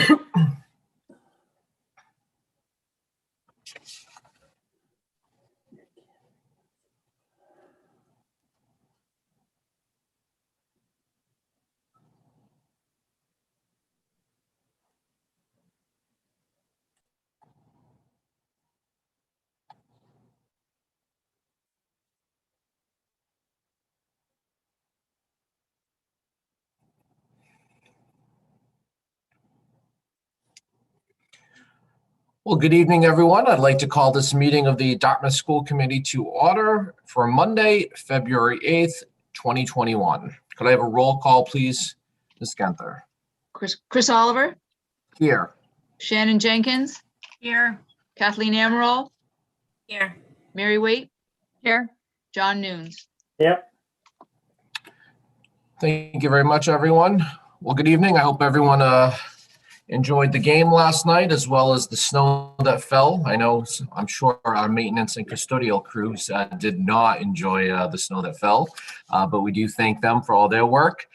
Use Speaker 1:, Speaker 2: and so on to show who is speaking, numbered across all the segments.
Speaker 1: Well, good evening, everyone. I'd like to call this meeting of the Dartmouth School Committee to order for Monday, February 8th, 2021. Could I have a roll call, please? Ms. Genther.
Speaker 2: Chris Oliver.
Speaker 1: Here.
Speaker 2: Shannon Jenkins.
Speaker 3: Here.
Speaker 2: Kathleen Amaral.
Speaker 3: Here.
Speaker 2: Mary Waite.
Speaker 3: Here.
Speaker 2: John Nunes.
Speaker 4: Yep.
Speaker 1: Thank you very much, everyone. Well, good evening. I hope everyone enjoyed the game last night, as well as the snow that fell. I'm sure our maintenance and custodial crews did not enjoy the snow that fell, but we do thank them for all their work.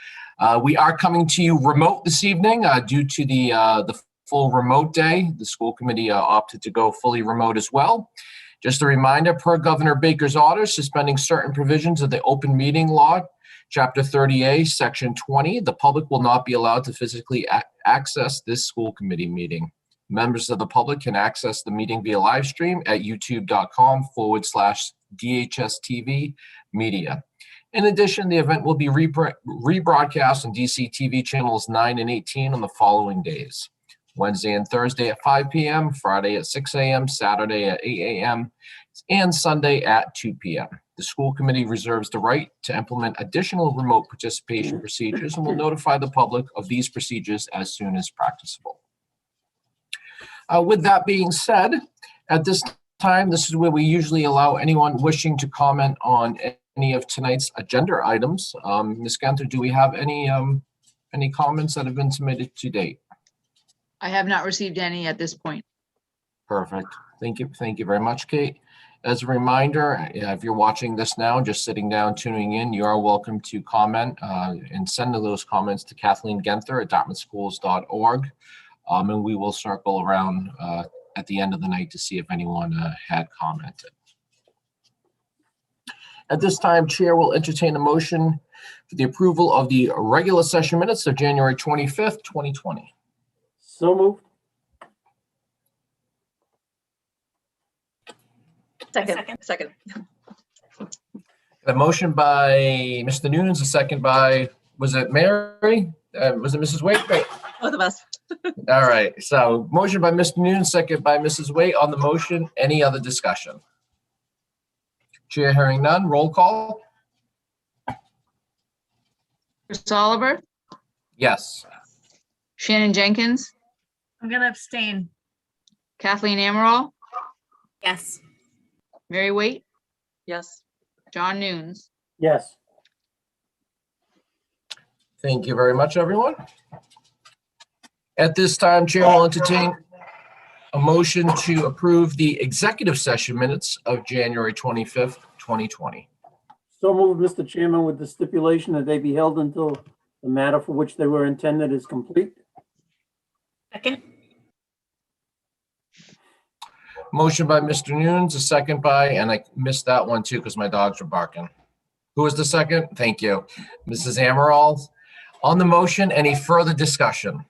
Speaker 1: We are coming to you remote this evening due to the full remote day. The school committee opted to go fully remote as well. Just a reminder, per Governor Baker's orders suspending certain provisions of the open meeting law, Chapter 30A, Section 20, the public will not be allowed to physically access this school committee meeting. Members of the public can access the meeting via live stream at youtube.com/DHSTV media. In addition, the event will be rebroadcast on DCTV channels 9 and 18 on the following days: Wednesday and Thursday at 5 p.m., Friday at 6 a.m., Saturday at 8 a.m., and Sunday at 2 p.m. The school committee reserves the right to implement additional remote participation procedures and will notify the public of these procedures as soon as practicable. With that being said, at this time, this is where we usually allow anyone wishing to comment on any of tonight's agenda items. Ms. Genther, do we have any comments that have been submitted to date?
Speaker 2: I have not received any at this point.
Speaker 1: Perfect. Thank you. Thank you very much, Kate. As a reminder, if you're watching this now, just sitting down, tuning in, you are welcome to comment and send those comments to kathleengenthner@dartmouthschools.org. And we will circle around at the end of the night to see if anyone had commented. At this time, Chair will entertain a motion for the approval of the regular session minutes of January 25th, 2020.
Speaker 4: So moved.
Speaker 3: Second.
Speaker 1: A motion by Mr. Nunes, a second by, was it Mary? Was it Mrs. Waite? Great.
Speaker 3: Both of us.
Speaker 1: All right. So motion by Mr. Nunes, second by Mrs. Waite on the motion. Any other discussion? Chair hearing none. Roll call.
Speaker 2: Chris Oliver.
Speaker 1: Yes.
Speaker 2: Shannon Jenkins.
Speaker 3: I'm going to abstain.
Speaker 2: Kathleen Amaral.
Speaker 3: Yes.
Speaker 2: Mary Waite.
Speaker 3: Yes.
Speaker 2: John Nunes.
Speaker 4: Yes.
Speaker 1: Thank you very much, everyone. At this time, Chair will entertain a motion to approve the executive session minutes of January 25th, 2020.
Speaker 4: So moved, Mr. Chairman, with the stipulation that they be held until the matter for which they were intended is complete.
Speaker 3: Second.
Speaker 1: Motion by Mr. Nunes, a second by, and I missed that one too because my dogs were barking. Who was the second? Thank you. Mrs. Amaral. On the motion, any further discussion?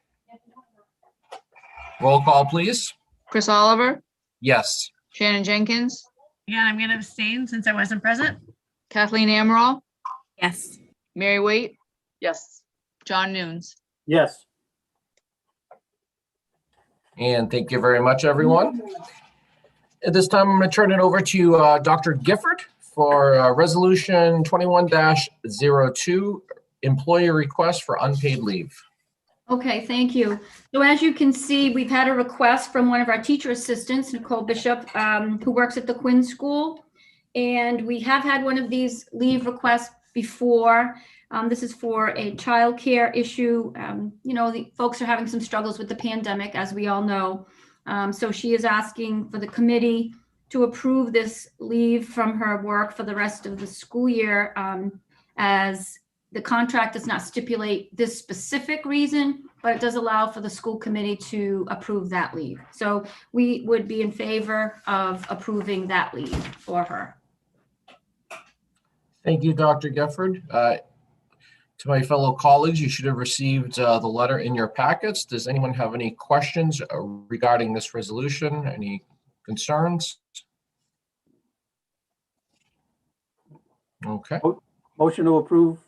Speaker 1: Roll call, please.
Speaker 2: Chris Oliver.
Speaker 1: Yes.
Speaker 2: Shannon Jenkins.
Speaker 3: Again, I'm going to abstain since I wasn't present.
Speaker 2: Kathleen Amaral.
Speaker 3: Yes.
Speaker 2: Mary Waite. Yes. John Nunes.
Speaker 4: Yes.
Speaker 1: And thank you very much, everyone. At this time, I'm going to turn it over to Dr. Gifford for Resolution 21-02, Employee Request for Unpaid Leave.
Speaker 5: Okay, thank you. So as you can see, we've had a request from one of our teacher assistants, Nicole Bishop, who works at the Quinn School. And we have had one of these leave requests before. This is for a childcare issue. The folks are having some struggles with the pandemic, as we all know. So she is asking for the committee to approve this leave from her work for the rest of the school year as The contract does not stipulate this specific reason, but it does allow for the school committee to approve that leave. So we would be in favor of approving that leave for her.
Speaker 1: Thank you, Dr. Gifford. To my fellow colleagues, you should have received the letter in your packets. Does anyone have any questions regarding this resolution? Any concerns? Okay,
Speaker 4: Motion to approve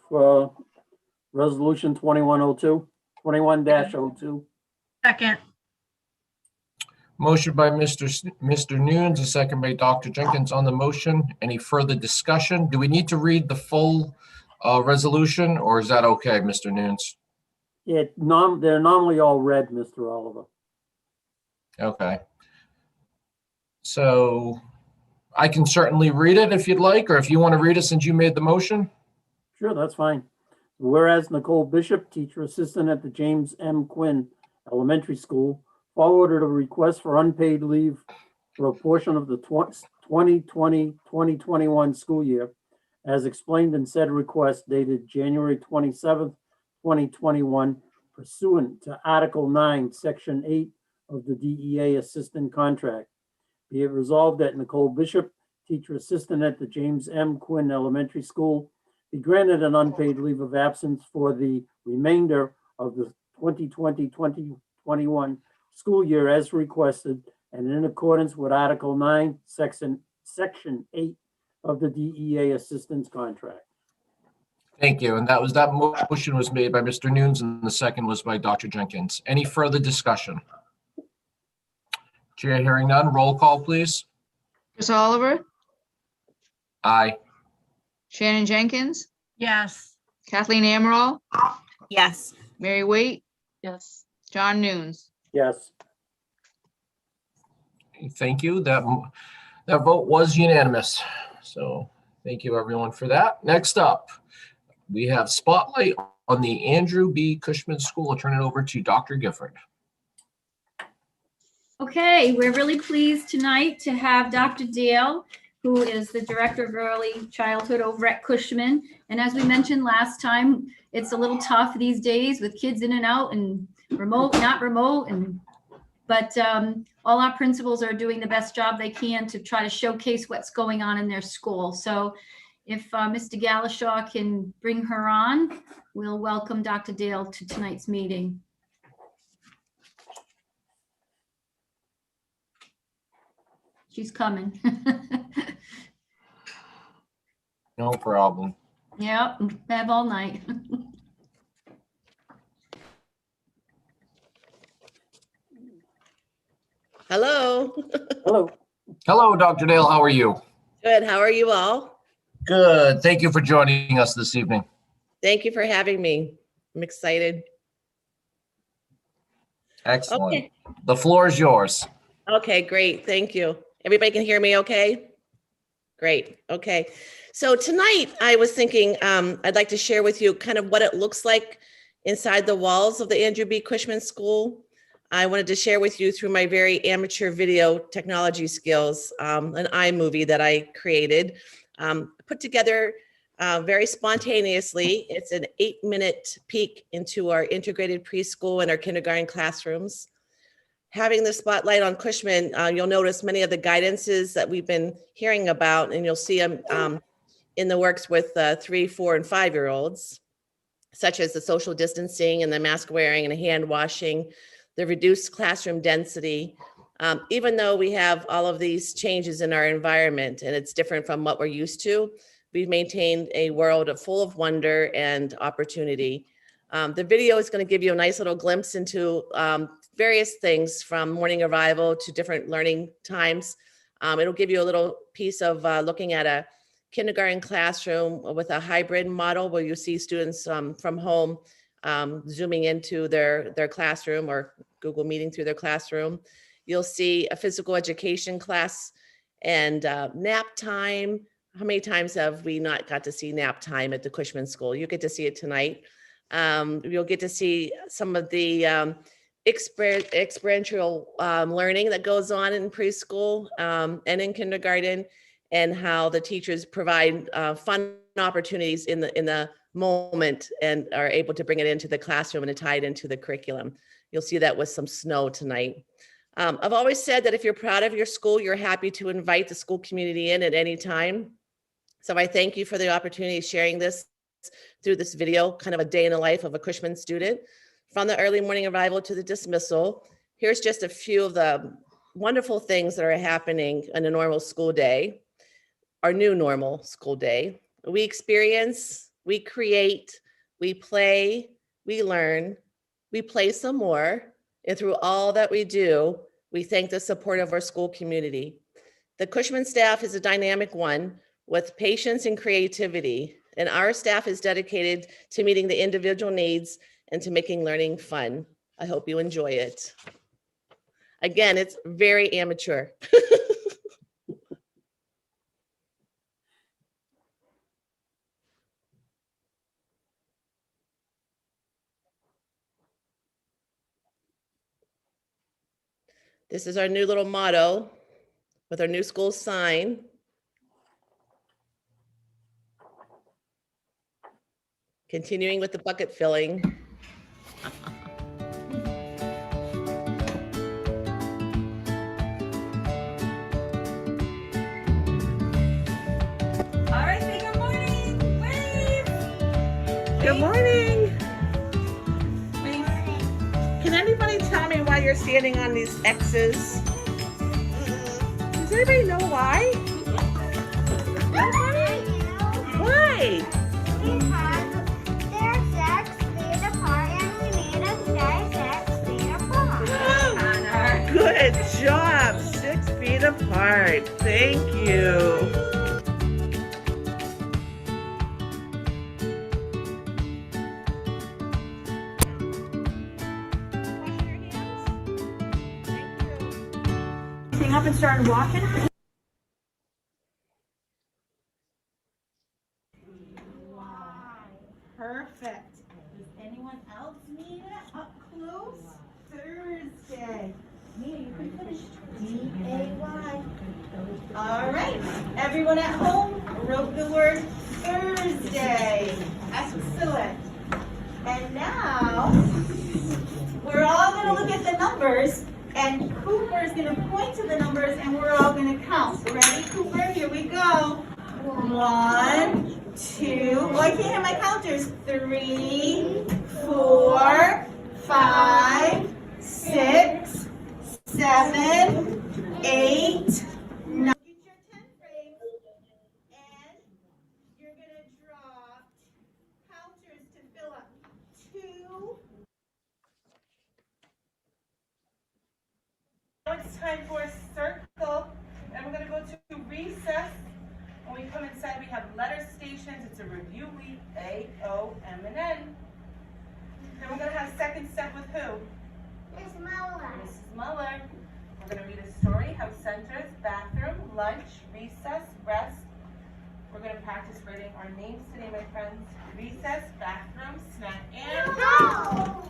Speaker 4: Resolution 21-02.
Speaker 3: Second.
Speaker 1: motion by Mr. Nunes, a second by Dr. Jenkins on the motion. Any further discussion? Do we need to read the full resolution, or is that okay, Mr. Nunes?
Speaker 4: They're normally all read, Mr. Oliver.
Speaker 1: Okay. So I can certainly read it if you'd like, or if you want to read it since you made the motion.
Speaker 4: Sure, that's fine. Whereas Nicole Bishop, teacher assistant at the James M. Quinn Elementary School, forwarded a request for unpaid leave for a portion of the 2020-2021 school year, as explained in said request dated January 27th, 2021, pursuant to Article 9, Section 8 of the DEA Assistant Contract. Be it resolved that Nicole Bishop, teacher assistant at the James M. Quinn Elementary School, be granted an unpaid leave of absence for the remainder of the 2020-2021 school year as requested and in accordance with Article 9, Section 8 of the DEA Assistance Contract.
Speaker 1: Thank you. And that motion was made by Mr. Nunes and the second was by Dr. Jenkins. Any further discussion? Chair hearing none. Roll call, please.
Speaker 2: Chris Oliver,
Speaker 1: Aye.
Speaker 2: Shannon Jenkins,
Speaker 3: Yes.
Speaker 2: Kathleen Amaral,
Speaker 3: Yes.
Speaker 2: Mary Waite,
Speaker 3: Yes.
Speaker 2: John Nunes.
Speaker 4: Yes.
Speaker 1: Thank you. That vote was unanimous. So thank you everyone for that. Next up, we have spotlight on the Andrew B. Cushman School. I'll turn it over to Dr. Gifford.
Speaker 5: Okay, we're really pleased tonight to have Dr. Dale, who is the Director of Early Childhood over at Cushman. And as we mentioned last time, it's a little tough these days with kids in and out and remote, not remote. But all our principals are doing the best job they can to try to showcase what's going on in their school. So if Mr. Galashaw can bring her on, we'll welcome Dr. Dale to tonight's meeting. She's coming.
Speaker 1: No problem.
Speaker 5: Yep, have all night.
Speaker 6: Hello.
Speaker 4: Hello.
Speaker 1: Hello, Dr. Dale. How are you?
Speaker 6: Good. How are you all?
Speaker 1: Good. Thank you for joining us this evening.
Speaker 6: Thank you for having me. I'm excited.
Speaker 1: Excellent.
Speaker 6: Okay.
Speaker 1: The floor is yours.
Speaker 6: Okay, great. Thank you. Everybody can hear me okay? Great. Okay. So tonight I was thinking I'd like to share with you kind of what it looks like inside the walls of the Andrew B. Cushman School. I wanted to share with you through my very amateur video technology skills, an iMovie that I created, put together very spontaneously. It's an 8-minute peek into our integrated preschool and our kindergarten classrooms. Having the spotlight on Cushman, you'll notice many of the guidances that we've been hearing about, and you'll see them in the works with 3, 4, and 5-year-olds, such as the social distancing and the mask wearing and the hand washing, the reduced classroom density. Even though we have all of these changes in our environment and it's different from what we're used to, we've maintained a world full of wonder and opportunity. The video is going to give you a nice little glimpse into various things from morning arrival to different learning times. It'll give you a little piece of looking at a kindergarten classroom with a hybrid model where you see students from home zooming into their classroom or Google Meeting through their classroom. You'll see a physical education class and nap time. How many times have we not got to see nap time at the Cushman School? You get to see it tonight. You'll get to see some of the experiential learning that goes on in preschool and in kindergarten, and how the teachers provide fun opportunities in the moment and are able to bring it into the classroom and to tie it into the curriculum. You'll see that with some snow tonight. I've always said that if you're proud of your school, you're happy to invite the school community in at any time. So I thank you for the opportunity of sharing this through this video, kind of a day in the life of a Cushman student, from the early morning arrival to the dismissal. Here's just a few of the wonderful things that are happening in a normal school day, our new normal school day. We experience, we create, we play, we learn, we play some more, and through all that we do, we thank the support of our school community. The Cushman staff is a dynamic one with patience and creativity, and our staff is dedicated to meeting the individual needs and to making learning fun. I hope you enjoy it. Again, it's very amateur. This is our new little motto with our new school sign. Continuing with the bucket filling.
Speaker 3: All right, say good morning. Wave.
Speaker 6: Good morning.
Speaker 3: Wave.
Speaker 6: Can anybody tell me why you're standing on these X's? Does anybody know why? Why?
Speaker 7: Because they're 6 feet apart and we need to stay 6 feet apart.
Speaker 3: Honor.
Speaker 6: Good job. 6 feet apart. Thank you.
Speaker 3: Sing up and start walking.
Speaker 8: Perfect. Does anyone else need it up close? Thursday. Mia, you can finish. D-A-Y. All right. Everyone at home wrote the word Thursday. Excellent. And now we're all going to look at the numbers, and Cooper is going to point to the numbers, and we're all going to count. Ready, Cooper? Here we go. 1, 2, oh, I can't have my counters. 3, 4, 5, 6, 7, 8, 9. Get your 10 frames, and you're gonna draw counters to fill up 2. Now it's time for a circle, and we're gonna go to recess. When we come inside, we have letter stations. It's a review week, A, O, M, and N. Then we're going to have second step with who?
Speaker 7: Miss Muller.
Speaker 8: Mrs. Muller. We're going to read a story, house centers, bathroom, lunch, recess, rest. We're going to practice writing our names today, my friends. Recess, bathroom, snack, and go!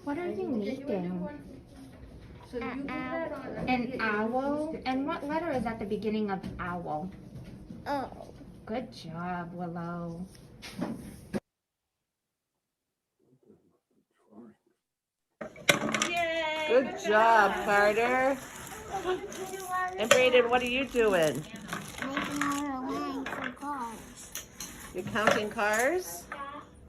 Speaker 9: What are you making? An owl? And what letter is at the beginning of owl?
Speaker 7: Oh.
Speaker 9: Good job, Willow.
Speaker 8: Yay!
Speaker 6: Good job, Carter. And Brayden, what are you doing?
Speaker 7: Making a line for cars.
Speaker 6: You're counting cars?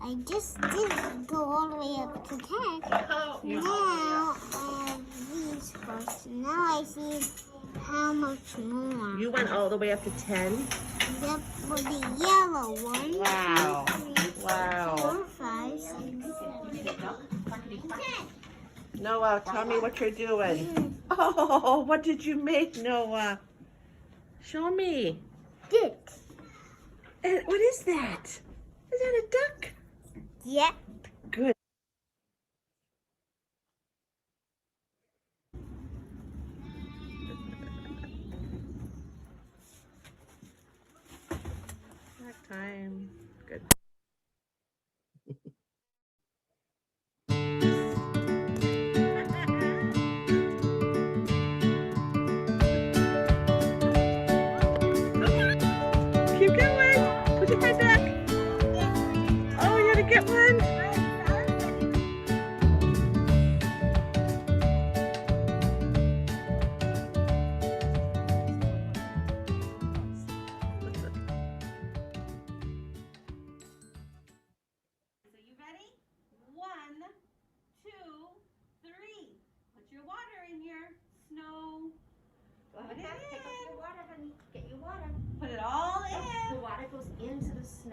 Speaker 7: I just did go all the way up to 10. Now I have these first. Now I see how much more.
Speaker 6: You went all the way up to 10?
Speaker 7: Yep, for the yellow one.
Speaker 6: Wow.
Speaker 7: 2, 3,
Speaker 6: Wow.
Speaker 7: 4, 5, 6, 7, 10.
Speaker 6: Noah, tell me what you're doing. Oh, what did you make, Noah? Show me.
Speaker 7: This.
Speaker 6: What is that? Is that a duck?
Speaker 7: Yep.
Speaker 6: Good.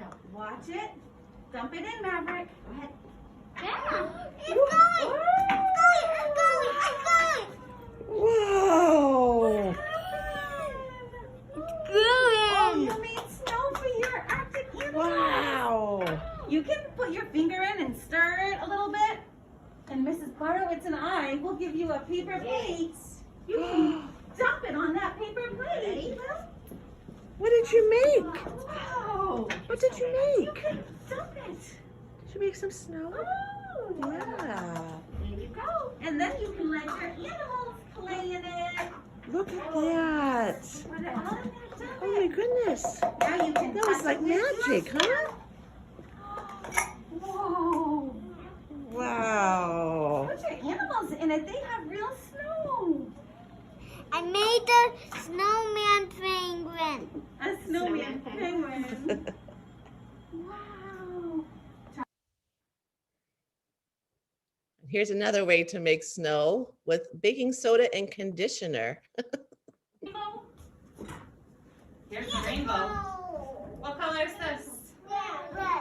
Speaker 8: Now watch it. Dump it in, Maverick. Go ahead.
Speaker 7: It's going.
Speaker 6: Whoa.
Speaker 8: Oh, you made snow for your Arctic animals.
Speaker 6: Wow.
Speaker 8: You can put your finger in and stir it a little bit. And Mrs. Barowitz and I will give you a paper plate. You can dump it on that paper plate.
Speaker 6: What did you make?
Speaker 8: Wow.
Speaker 6: What did you
Speaker 8: You
Speaker 6: make?
Speaker 8: can dump it.
Speaker 6: Did you make some snow?
Speaker 8: Oh,
Speaker 6: Yeah.
Speaker 8: there you go. And then you can let your animals play in it.
Speaker 6: Look at that.
Speaker 8: Put it all in there, dump
Speaker 6: Oh my
Speaker 8: it.
Speaker 6: goodness.
Speaker 8: Now you can
Speaker 6: That was
Speaker 8: touch
Speaker 6: like
Speaker 8: it with
Speaker 6: magic, huh?
Speaker 8: Whoa.
Speaker 6: Wow.
Speaker 8: Put your animals in it. They have real snow.
Speaker 7: I made a snowman penguin.
Speaker 8: A snowman penguin. Wow.
Speaker 6: Here's another way to make snow with baking soda and conditioner.
Speaker 8: Rainbow. Here's the rainbow. What color is this?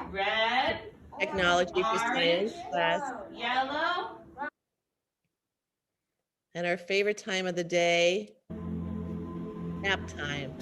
Speaker 8: Red.
Speaker 6: Technology for science class.
Speaker 8: Yellow.
Speaker 6: And our favorite time of the day, nap time.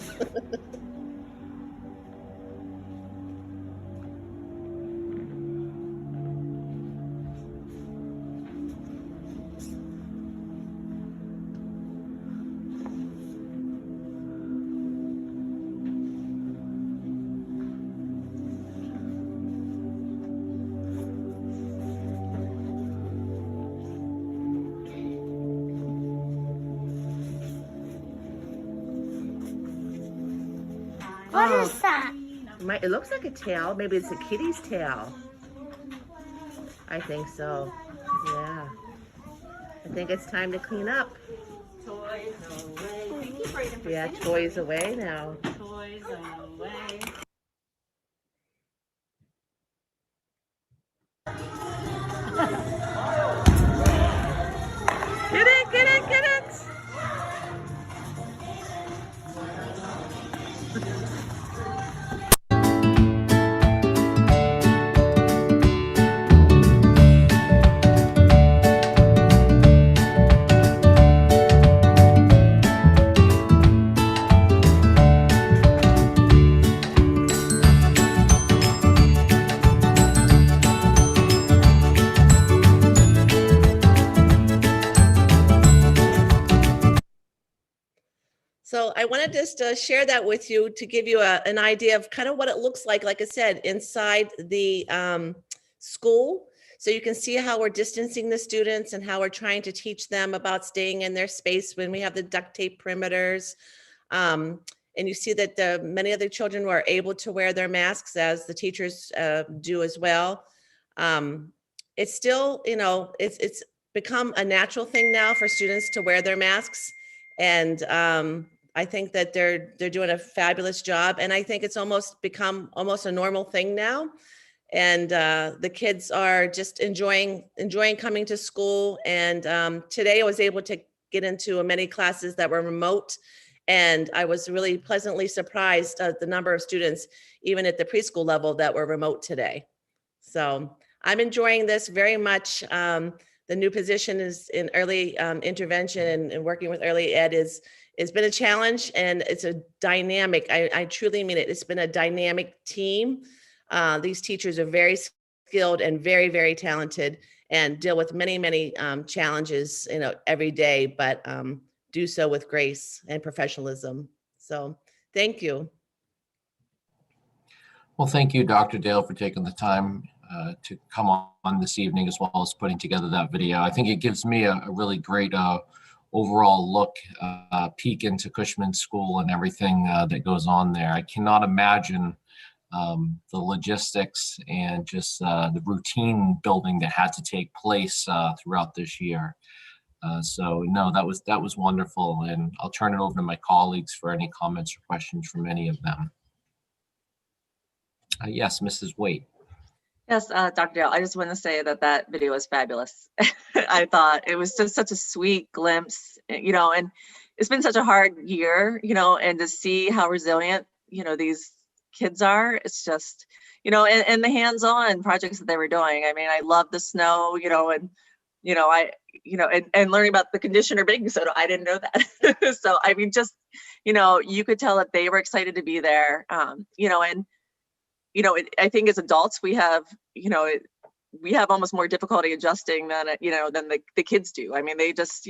Speaker 7: What is that?
Speaker 6: It looks like a tail. Maybe it's a kitty's tail. I think so. Yeah. I think it's time to clean up.
Speaker 8: Toys away. Keep reading for
Speaker 6: Yeah,
Speaker 8: Santa.
Speaker 6: toys away now.
Speaker 8: Toys away.
Speaker 6: Get it, get it, get it! So I wanted just to share that with you to give you an idea of kind of what it looks like I said, inside the school. So you can see how we're distancing the students and how we're trying to teach them about staying in their space when we have the duct tape perimeters. And you see that many of the children were able to wear their masks, as the teachers do as well. It's still, it's become a natural thing now for students to wear their masks. And I think that they're doing a fabulous job. And I think it's almost become almost a normal thing now. And the kids are just enjoying coming to school. And today I was able to get into many classes that were remote. And I was really pleasantly surprised at the number of students, even at the preschool level, that were remote today. So I'm enjoying this very much. The new position is in early intervention, and working with early ed it's been a challenge, and it's a dynamic, I truly mean it. It's been a dynamic team. These teachers are very skilled and very, very talented, and deal with many, many challenges, every day, but do so with grace and professionalism. So thank you.
Speaker 1: Well, thank you, Dr. Dale, for taking the time to come on this evening, as well as putting together that video. I think it gives me a really great overall look, peek into Cushman School and everything that goes on there. I cannot imagine the logistics and just the routine building that had to take place throughout this year. So no, that was wonderful, and I'll turn it over to my colleagues for any comments or questions from any of them. Yes, Mrs. Waite.
Speaker 10: Yes, Dr. Dale, I just want to say that video was fabulous. I thought it was just such a sweet glimpse, and it's been such a hard year, and to see how resilient, these kids are. It's just, and the hands-on projects that they were doing. I mean, I love the snow, and and learning about the conditioner baking soda. I didn't know that. So, I mean, just, you could tell that they were excited to be there. I think as adults, we have almost more difficulty adjusting than the kids do. I mean, they just,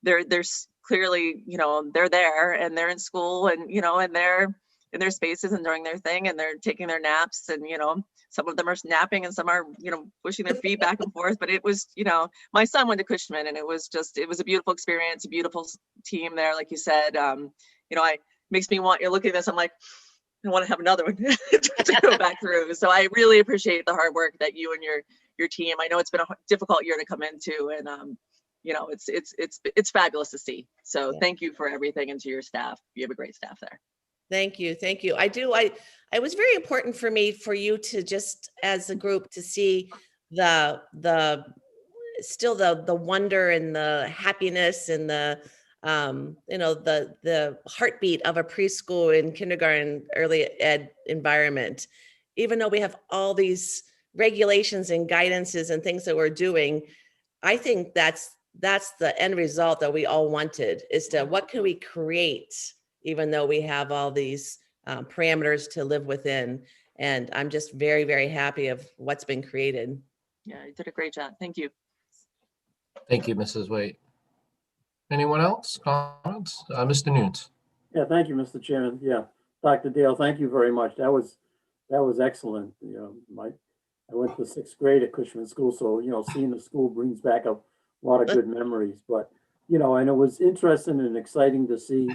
Speaker 10: they're clearly, they're there and they're in school and, and they're in their spaces and doing their thing and they're taking their naps and, some of them are napping and some are, pushing their feet back and forth. But it was, my son went to Cushman and it was a beautiful experience, a beautiful team there. Like you said, makes me want, you're looking at this, I'm like, I want to have another one to go back through. So I really appreciate the hard work that you and your team. I know it's been a difficult year to come into, and it's fabulous to see. So thank you for everything, and to your staff. You have a great staff there.
Speaker 6: Thank you. It was very important for me, for you to just, as a group, to see the wonder and the happiness and the heartbeat of a preschool and kindergarten early ed environment. Even though we have all these regulations and guidances and things that we're doing, I think that's the end result that we all wanted, is to what can we create, even though we have all these parameters to live within. And I'm just very, very happy of what's been created.
Speaker 10: Yeah, you did a great job. Thank you.
Speaker 1: Thank you, Mrs. Waite. Anyone else? Comments? Mr. Nunes.
Speaker 4: Yeah, thank you, Mr. Chairman. Yeah, Dr. Dale, thank you very much. That was excellent. I went to 6th grade at Cushman School, so seeing the school brings back a lot of good memories. But and it was interesting and exciting to see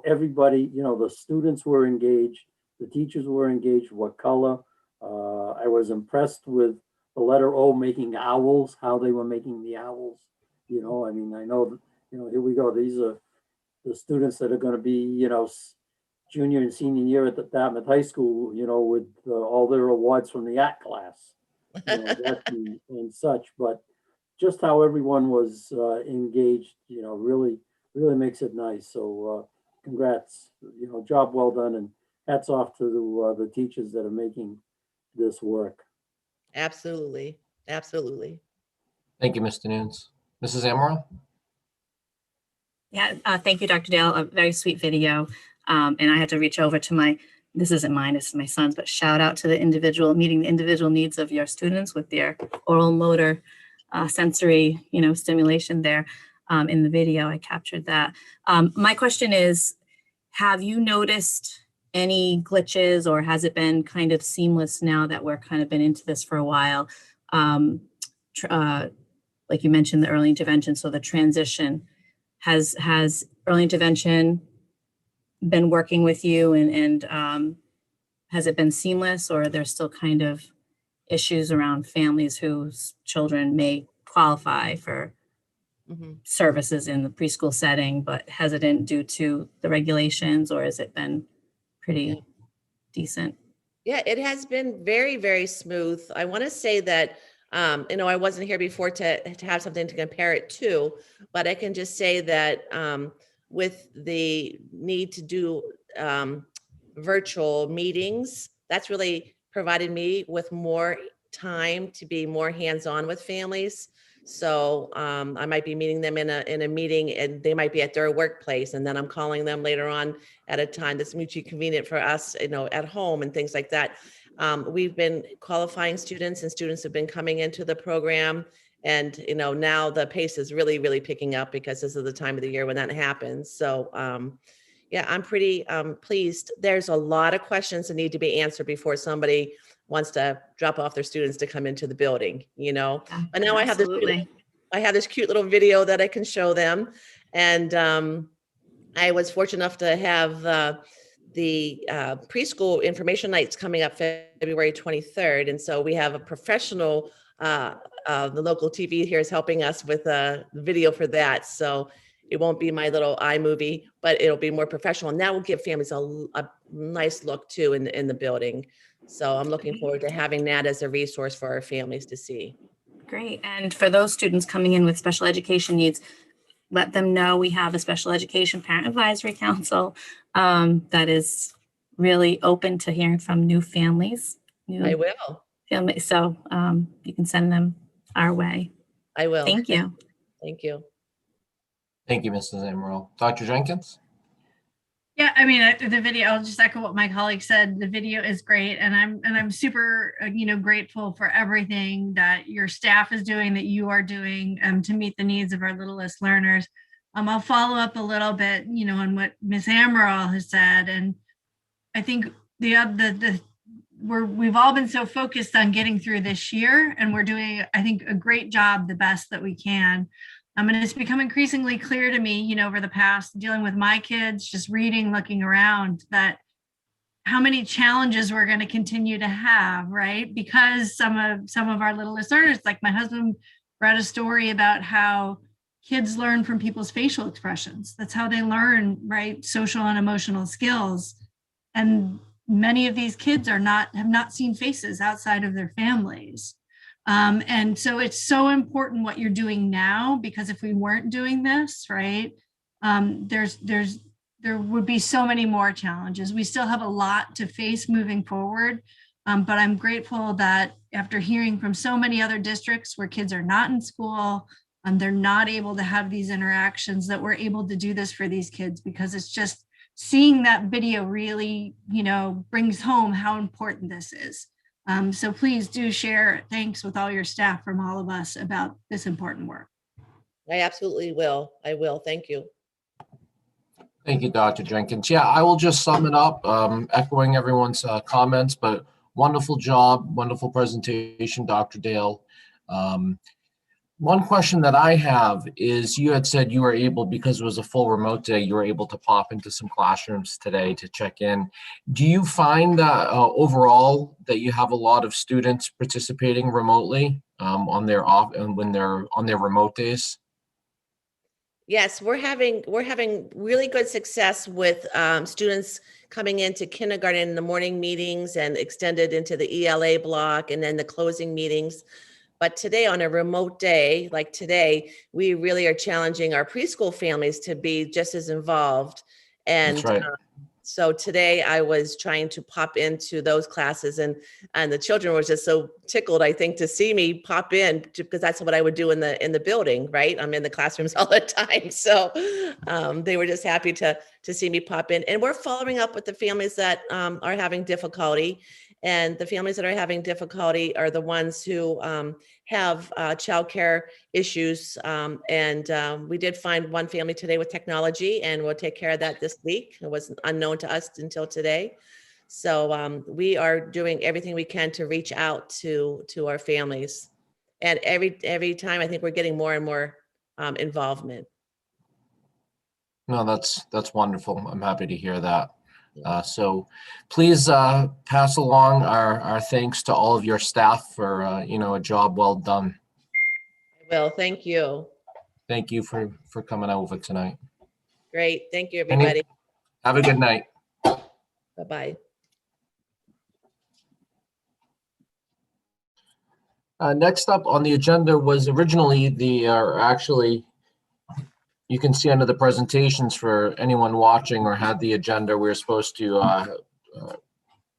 Speaker 4: everybody. The students were engaged, the teachers were engaged. What color? I was impressed with the letter O making owls, how they were making the owls. I mean, I know. Here we go. These are the students that are going to be, junior and senior year at the Dartmouth High School, with all their awards from the art class, and such. But just how everyone was engaged, really makes it nice. So congrats, job well done, and hats off to the teachers that are making this work.
Speaker 6: Absolutely. Absolutely.
Speaker 1: Thank you, Mr. Nunes. Mrs. Amaral?
Speaker 11: Yeah, thank you, Dr. Dale. A very sweet video. And I had to reach over to this isn't mine, it's my son's, but shout out to meeting the individual needs of your students with their oral, motor, sensory, stimulation there in the video. I captured that. My question is, have you noticed any glitches, or has it been kind of seamless now that we're kind of been into this for a while? Like you mentioned, the early intervention, so the transition. Has early intervention been working with you, and has it been seamless, or are there still kind of issues around families whose children may qualify for services in the preschool setting, but hesitant due to the regulations, or has it been pretty decent?
Speaker 6: Yeah, it has been very, very smooth. I want to say that I wasn't here before to have something to compare it to, but I can just say that with the need to do virtual meetings, that's really provided me with more time to be more hands-on with families. So I might be meeting them in a meeting, and they might be at their workplace, and then I'm calling them later on at a time that's mutually convenient for us, at home and things like that. We've been qualifying students, and students have been coming into the program, and now the pace is really, really picking up, because this is the time of the year when that happens. So yeah, I'm pretty pleased. There's a lot of questions that need to be answered before somebody wants to drop off their students to come into the building, But now I have this cute little video that I can show them. And I was fortunate enough to have the preschool information nights coming up February 23rd. And so we have a professional, the local TV here is helping us with the video for that. So it won't be my little iMovie, but it'll be more professional. And that will give families a nice look too in the building. So I'm looking forward to having that as a resource for our families to see.
Speaker 11: Great. And for those students coming in with special education needs, let them know we have a special education parent advisory council that is really open to hearing from new families.
Speaker 6: I will.
Speaker 11: Families, so you can send them our way.
Speaker 6: I will.
Speaker 11: Thank you.
Speaker 6: Thank you.
Speaker 1: Thank you, Mrs. Amaral. Dr. Jenkins?
Speaker 12: Yeah, I mean, the video, I'll just echo what my colleague said. The video is great, and I'm super, grateful for everything that your staff is doing, that you are doing to meet the needs of our littlest learners. I'll follow up a little bit, on what Ms. Amaral has said, and I think we've all been so focused on getting through this year, and we're doing, I think, a great job, the best that we can. And it's become increasingly clear to me, over the past dealing with my kids, just reading, looking around, that how many challenges we're going to continue to have, right? Because some of our littlest learners, like my husband read a story about how kids learn from people's facial expressions. That's how they learn, right? Social and emotional skills. And many of these kids have not seen faces outside of their families. And so it's so important what you're doing now, because if we weren't doing this, right, there would be so many more challenges. We still have a lot to face moving forward. But I'm grateful that after hearing from so many other districts where kids are not in school, they're not able to have these interactions, that we're able to do this for these kids, because it's just seeing that video really, brings home how important this is. So please do share thanks with all your staff from all of us about this important work.
Speaker 6: I absolutely will. I will. Thank you.
Speaker 1: Thank you, Dr. Jenkins. Yeah, I will just sum it up, echoing everyone's comments, but wonderful job, wonderful presentation, Dr. Dale. One question that I have is, you had said you were able, because it was a full remote day, you were able to pop into some classrooms today to check in. Do you find that overall that you have a lot of students participating remotely on their when they're on their remote days?
Speaker 6: Yes, we're having really good success with students coming into kindergarten in the morning meetings and extended into the ELA block and then the closing meetings. But today, on a remote day like today, we really are challenging our preschool families to be just as involved. And
Speaker 1: That's right.
Speaker 6: So today I was trying to pop into those classes, and the children were just so tickled, I think, to see me pop in, because that's what I would do in the building, right? I'm in the classrooms all the time. So they were just happy to see me pop in. And we're following up with the families that are having difficulty. And the families that are having difficulty are the ones who have childcare issues. And we did find one family today with technology, and we'll take care of that this week. It was unknown to us until today. So we are doing everything we can to reach out to our families. And every time, I think we're getting more and more involvement.
Speaker 1: No, that's wonderful. I'm happy to hear that. So please pass along our thanks to all of your staff for a job well done.
Speaker 6: I will. Thank you.
Speaker 1: Thank you for coming over tonight.
Speaker 6: Great. Thank you, everybody.
Speaker 1: Have a good night.
Speaker 6: Bye-bye.
Speaker 1: Next up on the agenda was originally you can see under the presentations for anyone watching or had the agenda, we were supposed to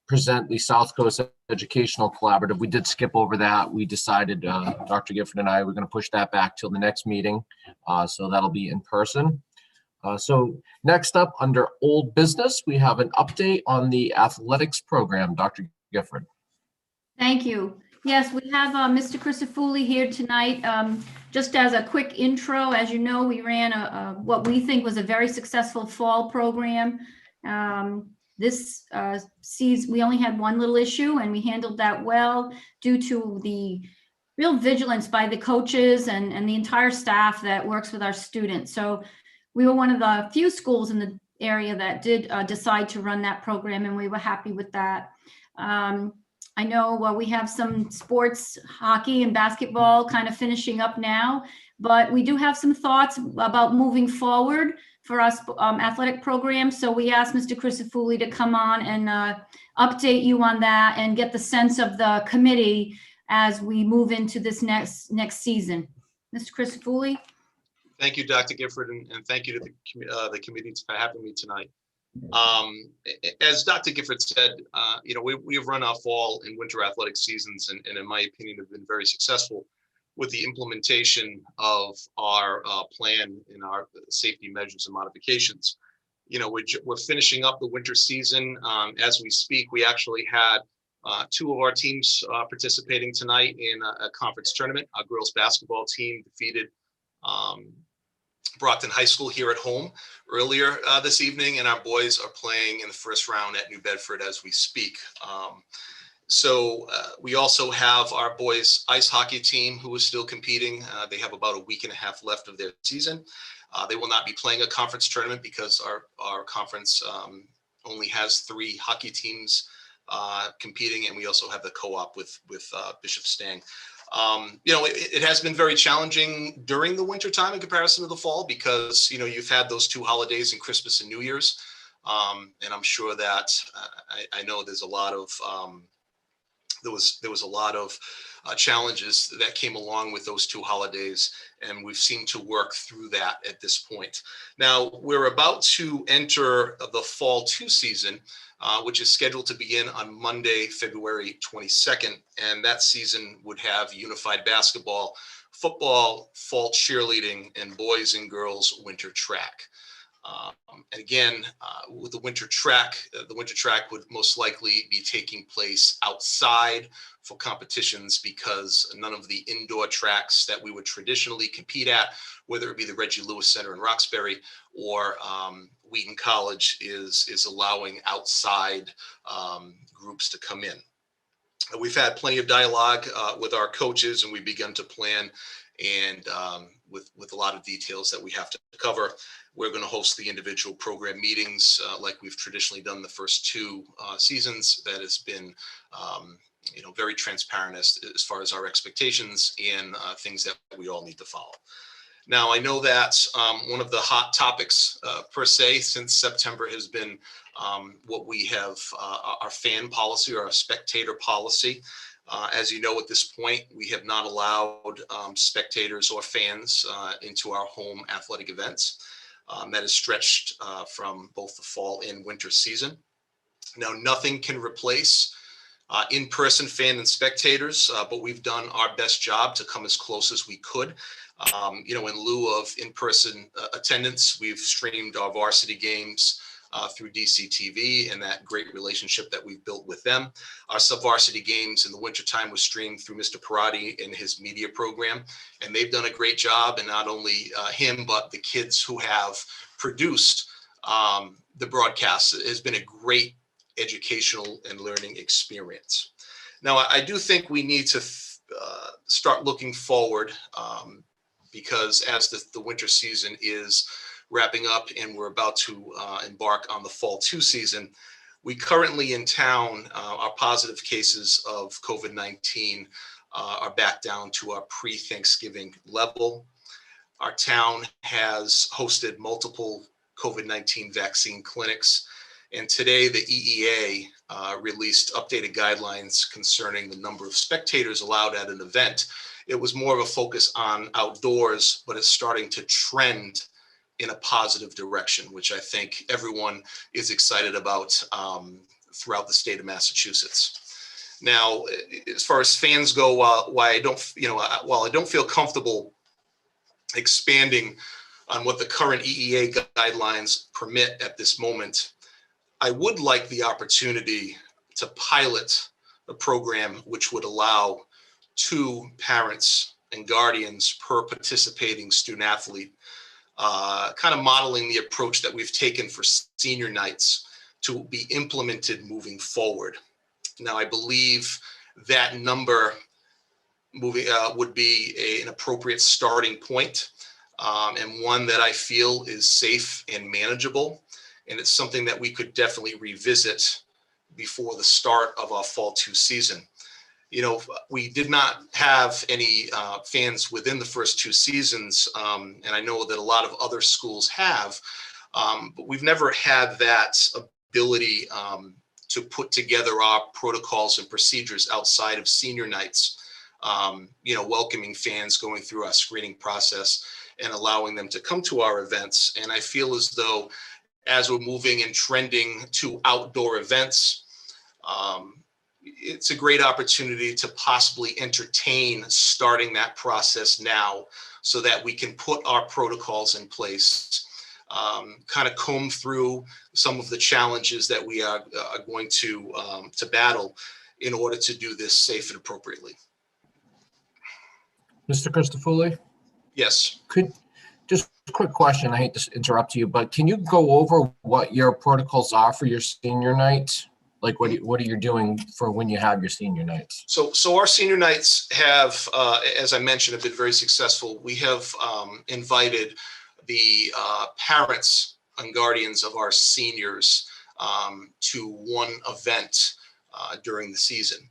Speaker 1: present the South Coast Educational Collaborative. We did skip over that. We decided, Dr. Gifford and I, we're going to push that back till the next meeting. So that'll be in person. So next up, under old business, we have an update on the athletics program. Dr. Gifford.
Speaker 5: Thank you. Yes, we have Mr. Crisafulli here tonight. Just as a quick intro, as you know, we ran what we think was a very successful fall program. This season, we only had one little issue, and we handled that well due to the real vigilance by the coaches and the entire staff that works with our students. So we were one of the few schools in the area that did decide to run that program, and we were happy with that. I know we have some sports, hockey and basketball kind of finishing up now, but we do have some thoughts about moving forward for us athletic program. So we asked Mr. Crisafulli to come on and update you on that and get the sense of the committee as we move into this next season. Mr. Crisafulli.
Speaker 13: Thank you, Dr. Gifford, and thank you to the committee for having me tonight. As Dr. Gifford said, we've run our fall and winter athletic seasons, and in my opinion, have been very successful with the implementation of our plan and our safety measures and modifications. We're finishing up the winter season. As we speak, we actually had two of our teams participating tonight in a conference tournament. Our girls basketball team defeated Brockton High School here at home earlier this evening, and our boys are playing in the first round at New Bedford as we speak. So we also have our boys ice hockey team who is still competing. They have about a week and a half left of their season. They will not be playing a conference tournament because our conference only has 3 hockey teams competing, and we also have the co-op with Bishop Stang. It has been very challenging during the winter time in comparison to the fall because, you've had those 2 holidays in Christmas and New Year's. And I'm sure that I know there's a lot of there was a lot of challenges that came along with those 2 holidays, and we've seemed to work through that at this point. Now we're about to enter the fall 2 season, which is scheduled to begin on Monday, February 22nd. And that season would have unified basketball, football, fall cheerleading, and boys and girls winter track. And again, with the winter track would most likely be taking place outside for competitions because none of the indoor tracks that we would traditionally compete at, whether it be the Reggie Lewis Center in Roxbury or Wheaton College, is allowing outside groups to come in. We've had plenty of dialogue with our coaches, and we've begun to plan, and with a lot of details that we have to cover. We're going to host the individual program meetings like we've traditionally done the first 2 seasons. That has been very transparent as far as our expectations and things that we all need to follow. Now, I know that one of the hot topics per se since September has been what we have our fan policy or our spectator policy. As you know, at this point, we have not allowed spectators or fans into our home athletic events. That is stretched from both the fall and winter season. Now, nothing can replace in-person fan and spectators, but we've done our best job to come as close as we could. In lieu of in-person attendance, we've streamed our varsity games through DCTV and that great relationship that we've built with them. Our sub-varsity games in the wintertime was streamed through Mr. Parati and his media program, and they've done a great job. And not only him, but the kids who have produced the broadcast. It has been a great educational and learning experience. Now, I do think we need to start looking forward because as the winter season is wrapping up and we're about to embark on the fall 2 season, we currently in town, our positive cases of COVID-19 are back down to our pre-Thanksgiving level. Our town has hosted multiple COVID-19 vaccine clinics, and today the EEA released updated guidelines concerning the number of spectators allowed at an event. It was more of a focus on outdoors, but it's starting to trend in a positive direction, which I think everyone is excited about throughout the state of Massachusetts. Now, as far as fans go, while I don't feel comfortable expanding on what the current EEA guidelines permit at this moment, I would like the opportunity to pilot a program which would allow 2 parents and guardians per participating student athlete, kind of modeling the approach that we've taken for senior nights to be implemented moving forward. Now, I believe that number would be an appropriate starting point, and one that I feel is safe and manageable. And it's something that we could definitely revisit before the start of our fall 2 season. We did not have any fans within the first 2 seasons, and I know that a lot of other schools have, but we've never had that ability to put together our protocols and procedures outside of senior nights, welcoming fans, going through our screening process and allowing them to come to our events. And I feel as though as we're moving and trending to outdoor events. It's a great opportunity to possibly entertain starting that process now so that we can put our protocols in place, kind of comb through some of the challenges that we are going to battle in order to do this safe and appropriately.
Speaker 1: Mr. Christofouli?
Speaker 13: Yes.
Speaker 1: Just a quick question. I hate to interrupt you, but can you go over what your protocols are for your senior night? Like what are you doing for when you have your senior nights?
Speaker 13: So our senior nights have, as I mentioned, have been very successful. We have invited the parents and guardians of our seniors to one event during the season.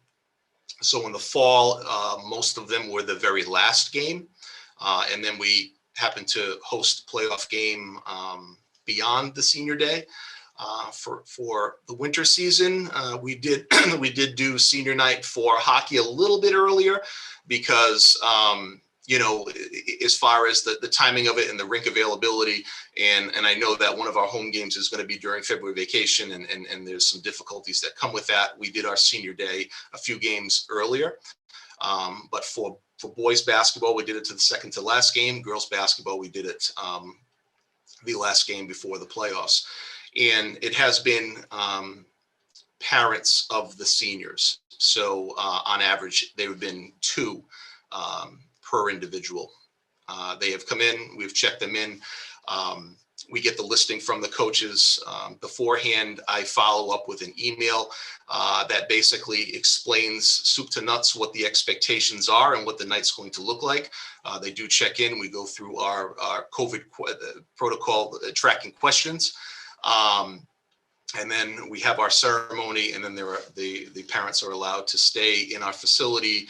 Speaker 13: So in the fall, most of them were the very last game. And then we happened to host a playoff game beyond the senior day. For the winter season, we did do senior night for hockey a little bit earlier because as far as the timing of it and the rink availability, and I know that one of our home games is going to be during February vacation, and there's some difficulties that come with that. We did our senior day a few games earlier, but for boys basketball, we did it to the second to last game. Girls basketball, we did it the last game before the playoffs. And it has been parents of the seniors. So on average, there have been 2 per individual. They have come in, we've checked them in. We get the listing from the coaches beforehand. I follow up with an email that basically explains soup to nuts what the expectations are and what the night's going to look like. They do check in. We go through our COVID protocol tracking questions. And then we have our ceremony, and then the parents are allowed to stay in our facility,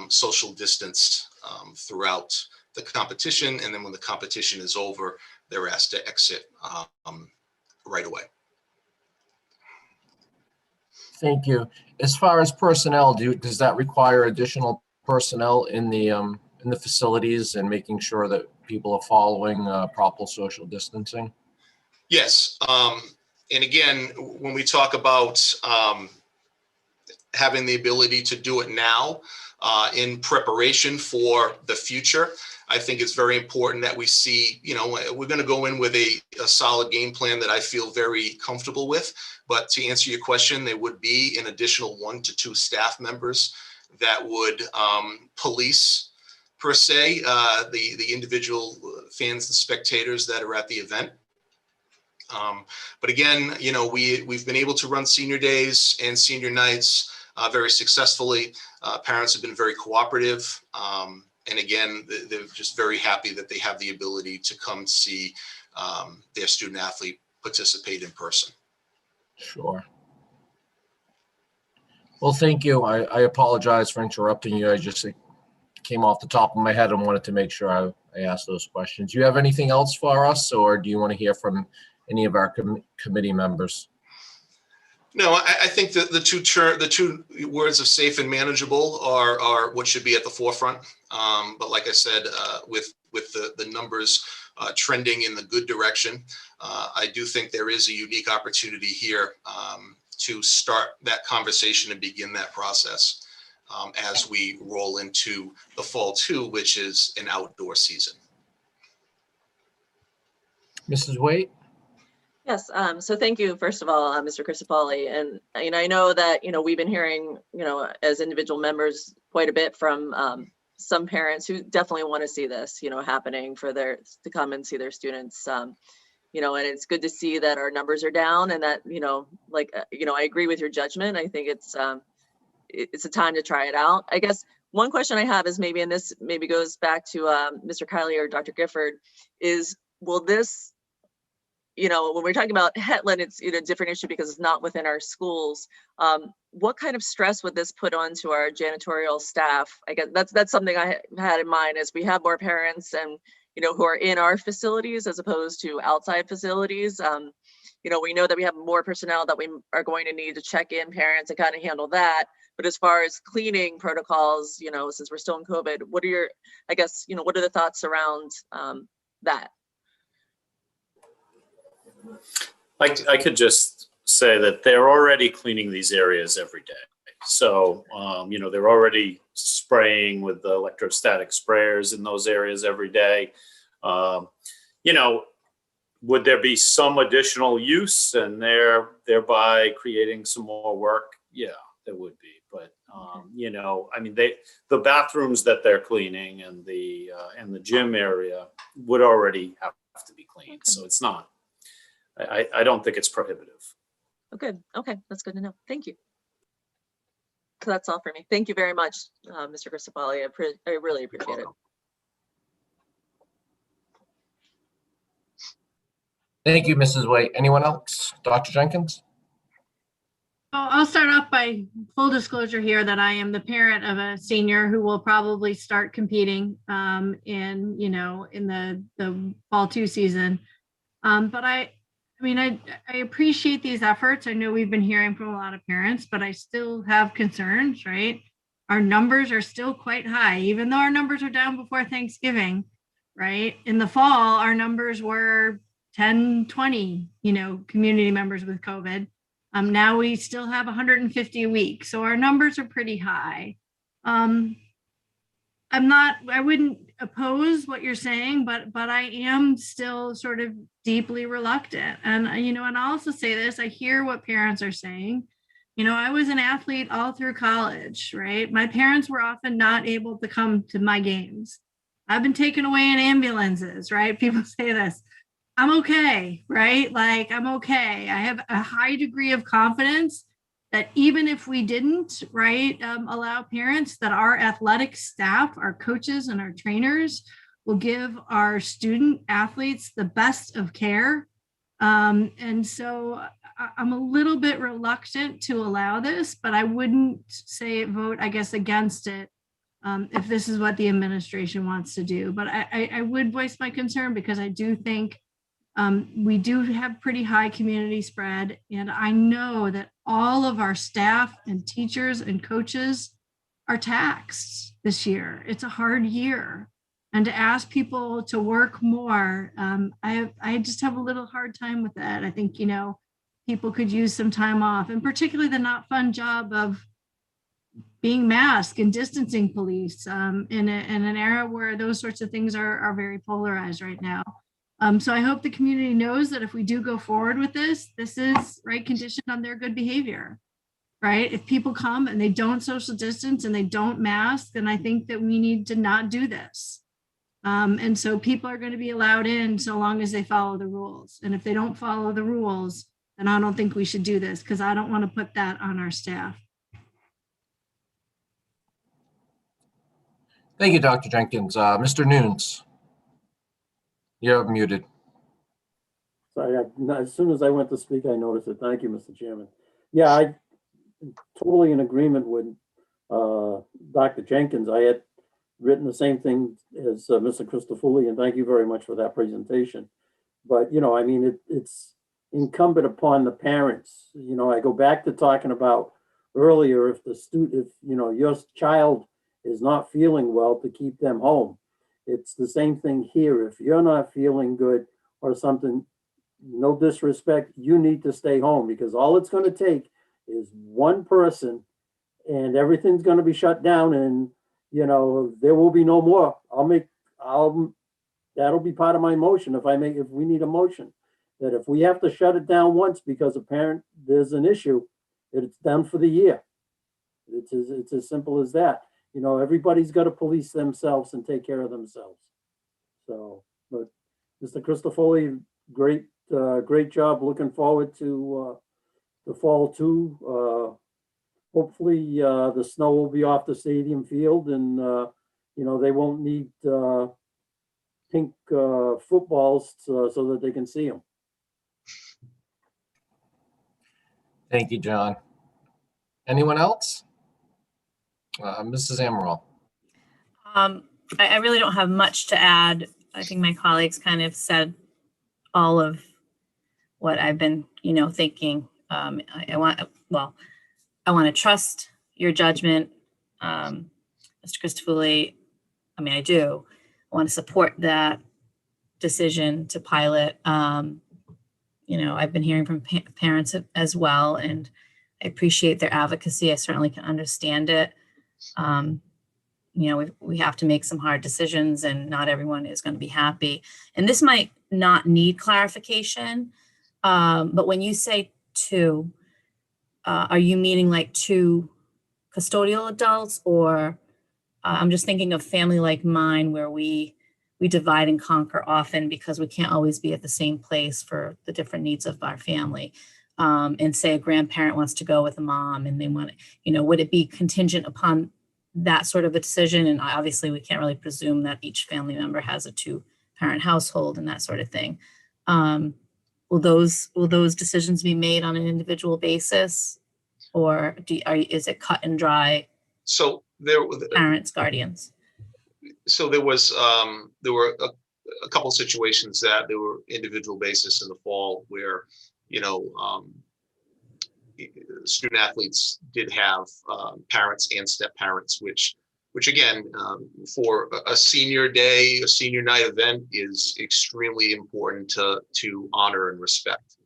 Speaker 13: social distanced throughout the competition. And then when the competition is over, they're asked to exit right away.
Speaker 1: Thank you. As far as personnel, does that require additional personnel in the facilities and making sure that people are following proper social distancing?
Speaker 13: Yes. And again, when we talk about having the ability to do it now in preparation for the future, I think it's very important that we see, we're going to go in with a solid game plan that I feel very comfortable with. But to answer your question, there would be an additional 1 to 2 staff members that would police, per se, the individual fans and spectators that are at the event. But again, we've been able to run senior days and senior nights very successfully. Parents have been very cooperative. And again, they're just very happy that they have the ability to come see their student athlete participate in person.
Speaker 1: Sure. Well, thank you. I apologize for interrupting you. It came off the top of my head and wanted to make sure I asked those questions. Do you have anything else for us, or do you want to hear from any of our committee members?
Speaker 13: No, I think that the two words of safe and manageable are what should be at the forefront. But like I said, with the numbers trending in the good direction, I do think there is a unique opportunity here to start that conversation and begin that process as we roll into the fall too, which is an outdoor season.
Speaker 1: Mrs. Waite?
Speaker 10: Yes, so thank you, first of all, Mr. Christofouli. And I know that, we've been hearing, as individual members quite a bit from some parents who definitely want to see this, happening to come and see their students. And it's good to see that our numbers are down and that, I agree with your judgment. I think it's a time to try it out. I guess one question I have is maybe, and this maybe goes back to Mr. Kiley or Dr. Gifford, is will this, when we're talking about Hetland, it's a different issue because it's not within our schools. What kind of stress would this put onto our janitorial staff? I guess that's something I had in mind as we have more parents and, who are in our facilities as opposed to outside facilities. We know that we have more personnel that we are going to need to check in parents and kind of handle that. But as far as cleaning protocols, since we're still in COVID, what are what are the thoughts around that?
Speaker 14: I could just say that they're already cleaning these areas every day. So, they're already spraying with the electrostatic sprayers in those areas every day. Would there be some additional use and thereby creating some more work? Yeah, there would be. But, the bathrooms that they're cleaning and the gym area would already have to be cleaned. So it's not, I don't think it's prohibitive.
Speaker 10: Oh, good. Okay, that's good to know. Thank you. So that's all for me. Thank you very much, Mr. Cristofoli. I really appreciate it.
Speaker 1: Thank you, Mrs. White. Anyone else? Dr. Jenkins?
Speaker 12: I'll start off by full disclosure here that I am the parent of a senior who will probably start competing in the fall 2 season. But I appreciate these efforts. I know we've been hearing from a lot of parents, but I still have concerns, right? Our numbers are still quite high, even though our numbers are down before Thanksgiving, right? In the fall, our numbers were 10, 20, community members with COVID. Now we still have 150 a week. So our numbers are pretty high. I wouldn't oppose what you're saying, but I am still sort of deeply reluctant. And, and I'll also say this, I hear what parents are saying. I was an athlete all through college, right? My parents were often not able to come to my games. I've been taken away in ambulances, right? People say this. I'm okay, right? Like, I'm okay. I have a high degree of confidence that even if we didn't, right, allow parents, that our athletic staff, our coaches and our trainers will give our student athletes the best of care. And so I'm a little bit reluctant to allow this, but I wouldn't say vote, I guess, against it if this is what the administration wants to do. But I would voice my concern because I do think we do have pretty high community spread. And I know that all of our staff and teachers and coaches are taxed this year. It's a hard year. And to ask people to work more, I just have a little hard time with that. I think, people could use some time off, and particularly the not fun job of being mask and distancing police in an era where those sorts of things are very polarized right now. So I hope the community knows that if we do go forward with this is right conditioned on their good behavior, right? If people come and they don't social distance and they don't mask, then I think that we need to not do this. And so people are going to be allowed in so long as they follow the rules. And if they don't follow the rules, then I don't think we should do this because I don't want to put that on our staff.
Speaker 1: Thank you, Dr. Jenkins. Mr. Nunes, you're muted.
Speaker 4: Sorry, as soon as I went to speak, I noticed it. Thank you, Mr. Chairman. Yeah, I'm totally in agreement with Dr. Jenkins. I had written the same thing as Mr. Cristofoli, and thank you very much for that presentation. But, it's incumbent upon the parents. I go back to talking about earlier, if your child is not feeling well, to keep them home. It's the same thing here. If you're not feeling good or something, no disrespect, you need to stay home, because all it's going to take is one person and everything's going to be shut down, and there will be no more. That'll be part of my motion if we need a motion, that if we have to shut it down once because there's an issue, it's done for the year. It's as simple as that. Everybody's got to police themselves and take care of themselves. So, but Mr. Cristofoli, great job. Looking forward to the fall too. Hopefully the snow will be off the stadium field, and they won't need pink footballs so that they can see them.
Speaker 1: Thank you, John. Anyone else? Mrs. Amaral.
Speaker 11: I really don't have much to add. I think my colleagues kind of said all of what I've been, thinking. I want to trust your judgment, Mr. Cristofoli. I do. I want to support that decision to pilot. I've been hearing from parents as well, and I appreciate their advocacy. I certainly can understand it. We have to make some hard decisions, and not everyone is going to be happy. And this might not need clarification, but when you say two, are you meaning like two custodial adults, or I'm just thinking of family like mine where we divide and conquer often because we can't always be at the same place for the different needs of our family. And say a grandparent wants to go with a mom and they want to, would it be contingent upon that sort of a decision? And obviously we can't really presume that each family member has a 2-parent household and that sort of thing. Will those decisions be made on an individual basis, or is it cut and dry?
Speaker 13: So
Speaker 11: parents, guardians.
Speaker 13: So there were a couple of situations that there were individual basis in the fall where, student athletes did have parents and step parents, which again, for a senior day, a senior night event is extremely important to honor and respect.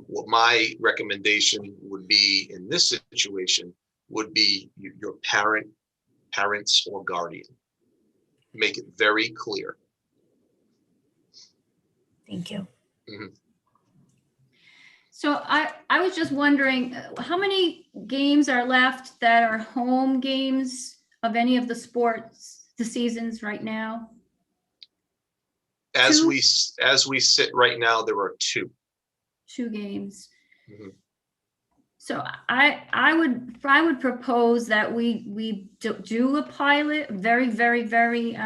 Speaker 13: What my recommendation would be in this situation would be your parents or guardian. Make it very clear.
Speaker 11: Thank you.
Speaker 13: Mm-hmm.
Speaker 5: So I was just wondering, how many games are left that are home games of any of the sports, the seasons right now?
Speaker 13: As we sit right now, there are 2.
Speaker 5: 2 games.
Speaker 13: Mm-hmm.
Speaker 5: So I would propose that we do a pilot, very, very, very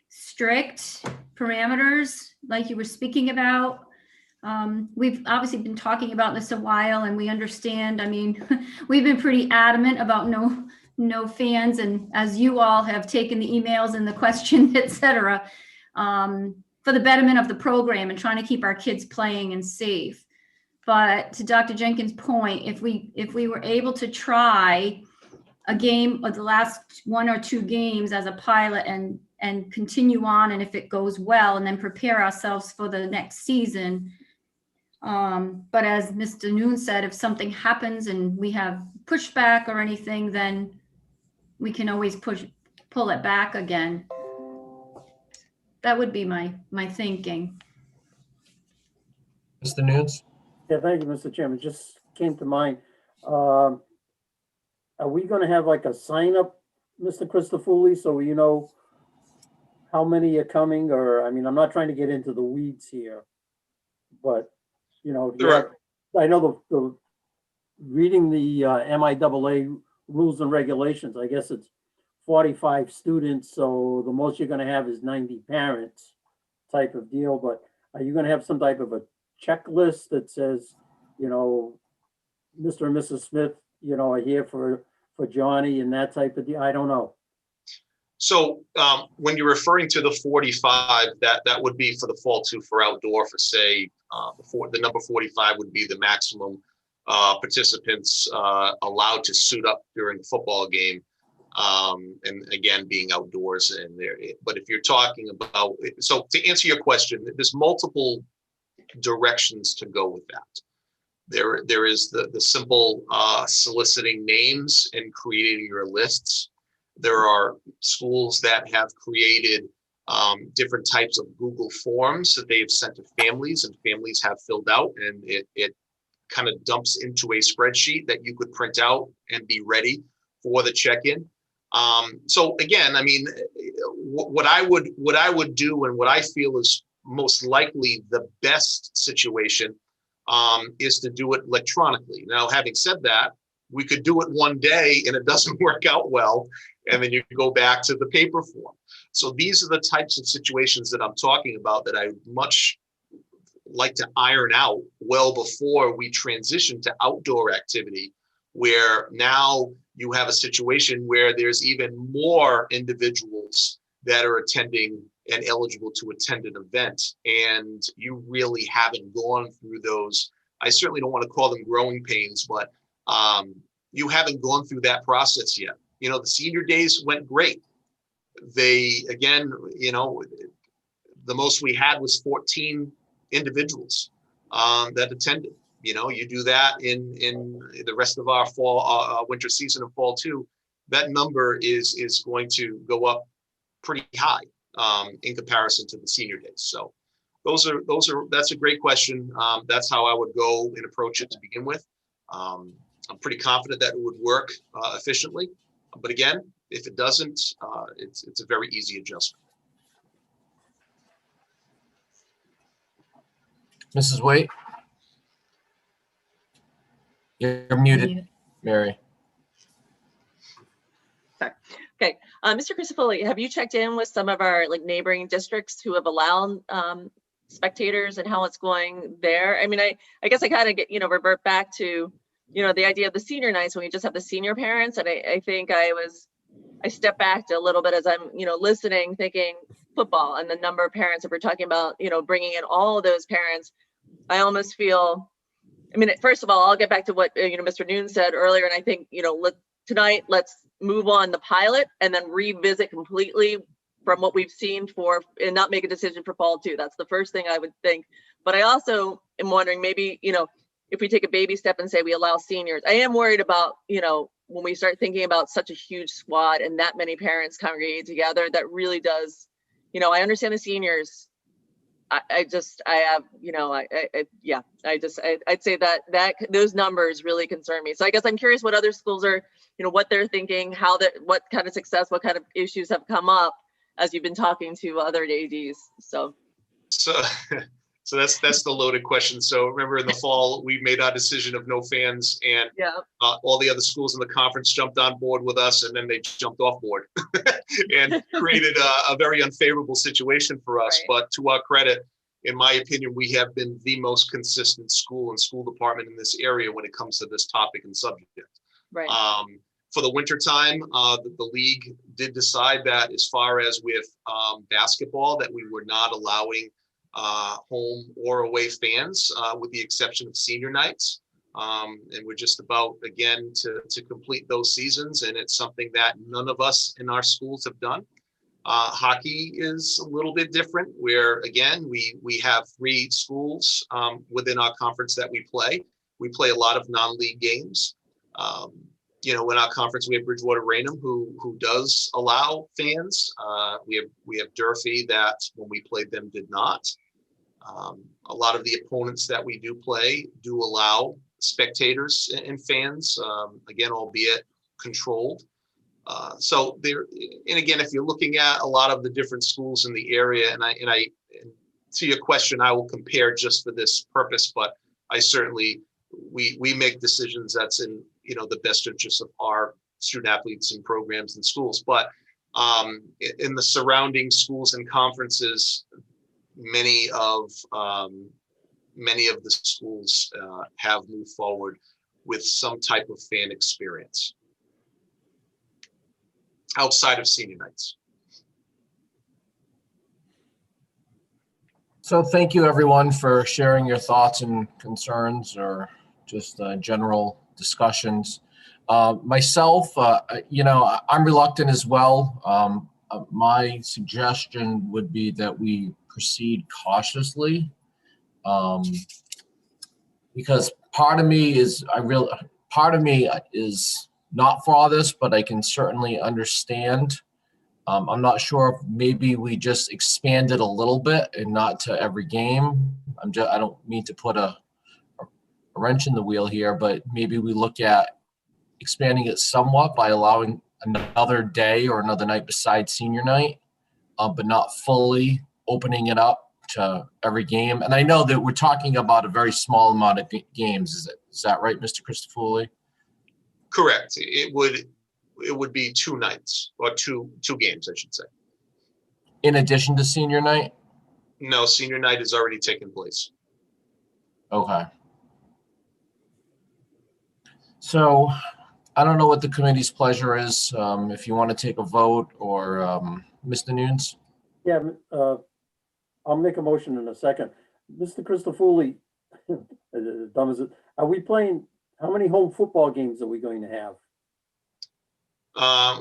Speaker 5: strict parameters like you were speaking about. We've obviously been talking about this a while, and we understand. I mean, we've been pretty adamant about no fans, and as you all have taken the emails and the questions, et cetera, for the betterment of the program and trying to keep our kids playing and safe. But to Dr. Jenkins' point, if we were able to try a game of the last 1 or 2 games as a pilot and continue on, and if it goes well, and then prepare ourselves for the next season. But as Mr. Noon said, if something happens and we have pushback or anything, then we can always pull it back again. That would be my thinking.
Speaker 1: Mr. Nunes?
Speaker 4: Yeah, thank you, Mr. Chairman. Just came to mind. Are we going to have like a sign up, Mr. Christofouli, so you know how many are coming? Or, I mean, I'm not trying to get into the weeds here, but I know the reading the MIAA rules and regulations, I guess it's 45 students, so the most you're going to have is 90 parents type of deal. But are you going to have some type of a checklist that says, Mr. and Mrs. Smith, are here for Johnny and that type of deal? I don't know.
Speaker 13: So when you're referring to the 45, that would be for the fall 2 for outdoor, for say, the number 45 would be the maximum participants allowed to suit up during the football game. And again, being outdoors and there. But if you're talking about, so to answer your question, there's multiple directions to go with that. There is the simple soliciting names and creating your lists. There are schools that have created different types of Google forms that they have sent to families, and families have filled out, and it kind of dumps into a spreadsheet that you could print out and be ready for the check-in. So again, I mean, what I would do, and what I feel is most likely the best situation, is to do it electronically. Now, having said that, we could do it one day and it doesn't work out well, and then you can go back to the paper form. So these are the types of situations that I'm talking about that I much like to iron out well before we transition to outdoor activity, where now you have a situation where there's even more individuals that are attending and eligible to attend an event, and you really haven't gone through those. I certainly don't want to call them growing pains, but you haven't gone through that process yet. The senior days went great. They, again, the most we had was 14 individuals. that attended. You know, you do that in the rest of our fall, winter season and fall too. That number is going to go up pretty high in comparison to the senior days. So that's a great question. That's how I would go and approach it to begin with. I'm pretty confident that it would work efficiently. But again, if it doesn't, it's a very easy adjustment.
Speaker 1: Mrs. Waite? You're muted, Mary.
Speaker 10: Sorry. Okay, Mr. Crisafulli, have you checked in with some of our like neighboring districts who have allowed spectators and how it's going there? I mean, I guess I kind of get, revert back to, the idea of the senior nights when we just have the senior parents. And I think I stepped back a little bit as I'm, listening, thinking football and the number of parents, if we're talking about, bringing in all of those parents, I almost feel, first of all, I'll get back to what, Mr. Noon said earlier. And I think, tonight, let's move on the pilot and then revisit completely from what we've seen and not make a decision for fall too. That's the first thing I would think. But I also am wondering maybe, if we take a baby step and say we allow seniors, I am worried about, when we start thinking about such a huge squad and that many parents congregating together, that really does, I understand the seniors. I'd say that those numbers really concern me. So I guess I'm curious what other schools are, what they're thinking, what kind of success, what kind of issues have come up as you've been talking to other ADs. So
Speaker 13: that's the loaded question. So remember in the fall, we made our decision of no fans, and all the other schools in the conference jumped on board with us, and then they jumped off board and created a very unfavorable situation for us. Right. But to our credit, in my opinion, we have been the most consistent school and school department in this area when it comes to this topic and subject.
Speaker 10: Right.
Speaker 13: For the winter time, the league did decide that as far as with basketball, that we were not allowing home or away fans, with the exception of senior nights. And we're just about, again, to complete those seasons. And it's something that none of us in our schools have done. Hockey is a little bit different, where, again, we have 3 schools within our conference that we play. We play a lot of non-league games. In our conference, we have Bridgewater Raynham, who does allow fans. We have Durfee that when we played them did not. A lot of the opponents that we do play do allow spectators and fans, again, albeit controlled. So there, and again, if you're looking at a lot of the different schools in the area, and to your question, I will compare just for this purpose, but I certainly, we make decisions that's in, the best interest of our student athletes and programs and schools. But in the surrounding schools and conferences, many of the schools have moved forward with some type of fan experience outside of senior nights.
Speaker 1: So thank you, everyone, for sharing your thoughts and concerns, or just general discussions. Myself, I'm reluctant as well. My suggestion would be that we proceed cautiously, because part of me is not for all this, but I can certainly understand. I'm not sure if maybe we just expand it a little bit and not to every game. I don't mean to put a wrench in the wheel here, but maybe we look at expanding it somewhat by allowing another day or another night besides senior night, but not fully opening it up to every game. And I know that we're talking about a very small amount of games. Is that right, Mr. Crisafulli?
Speaker 13: Correct. It would be 2 nights, or two games, I should say.
Speaker 1: In addition to senior night?
Speaker 13: No, senior night has already taken place.
Speaker 1: Okay. So I don't know what the committee's pleasure is. If you want to take a vote, or Mr. Nunes?
Speaker 4: Yeah, I'll make a motion in a second. Mr. Crisafulli, as dumb as it, are we playing, how many home football games are we going to have?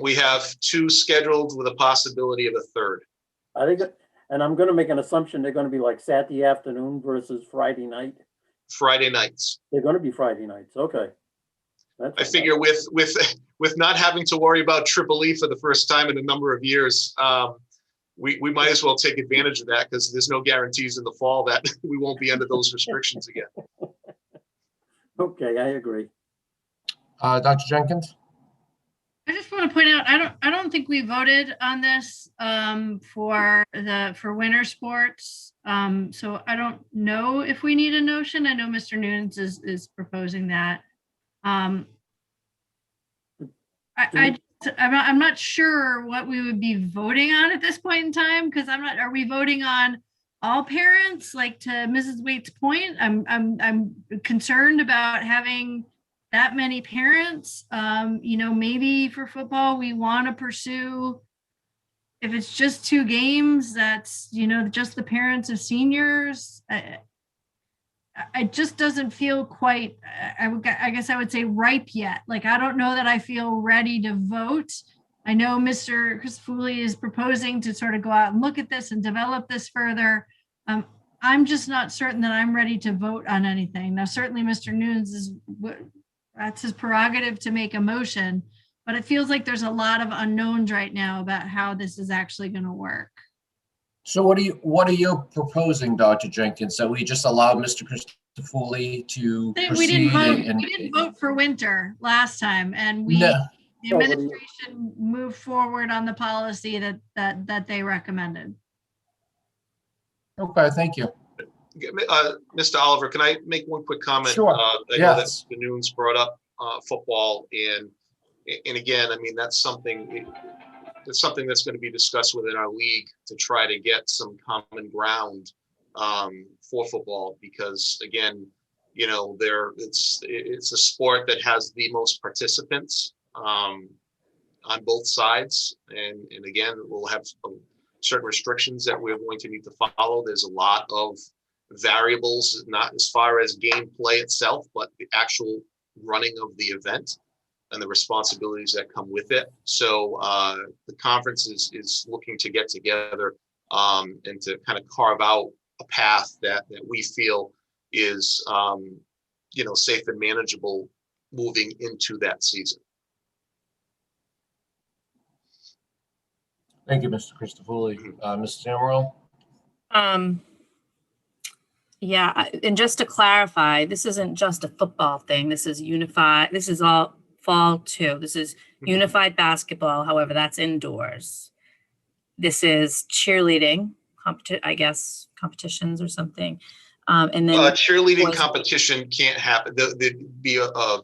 Speaker 13: We have 2 scheduled with a possibility of a 3rd.
Speaker 4: I think, and I'm going to make an assumption they're going to be like Saturday afternoon versus Friday night.
Speaker 13: Friday nights.
Speaker 4: They're gonna be Friday nights, okay.
Speaker 13: I figure with not having to worry about Triple E for the first time in a number of years, we might as well take advantage of that, because there's no guarantees in the fall that we won't be under those restrictions again.
Speaker 4: Okay, I agree.
Speaker 1: Dr. Jenkins?
Speaker 12: I just want to point out, I don't think we voted on this for winter sports. So I don't know if we need a notion. I know Mr. Nunes is proposing that. I'm not sure what we would be voting on at this point in time, because are we voting on all parents? Like, to Mrs. Waite's point, I'm concerned about having that many parents. Maybe for football, we want to pursue, if it's just 2 games, that's, just the parents of seniors. It just doesn't feel quite, I guess I would say, ripe yet. Like, I don't know that I feel ready to vote. I know Mr. Christofouli is proposing to sort of go out and look at this and develop this further. I'm just not certain that I'm ready to vote on anything. Now, certainly Mr. Nunes that's his prerogative to make a motion, but it feels like there's a lot of unknowns right now about how this is actually going to work.
Speaker 1: So what are you proposing, Dr. Jenkins? That we just allow Mr. Christofouli to proceed?
Speaker 12: We didn't vote for winter last time, and the administration moved forward on the policy that they recommended.
Speaker 1: Okay, thank you.
Speaker 13: Mr. Oliver, can I make one quick comment?
Speaker 1: Sure.
Speaker 13: I know that the Nunes brought up football, and again, I mean, that's something that's going to be discussed within our league to try to get some common ground for football, because again, it's a sport that has the most participants on both sides, and again, we'll have certain restrictions that we're going to need to follow. There's a lot of variables, not as far as gameplay itself, but the actual running of the event and the responsibilities that come with it. So the conference is looking to get together and to kind of carve out a path that we feel is safe and manageable moving into that season.
Speaker 1: Thank you, Mr. Christofouli. Ms. Samaral?
Speaker 11: Yeah, and just to clarify, this isn't just a football thing. This is unified. This is all fall too. This is unified basketball. However, that's indoors. This is cheerleading, competitions or something. And then
Speaker 13: cheerleading competition can't happen. There'd be a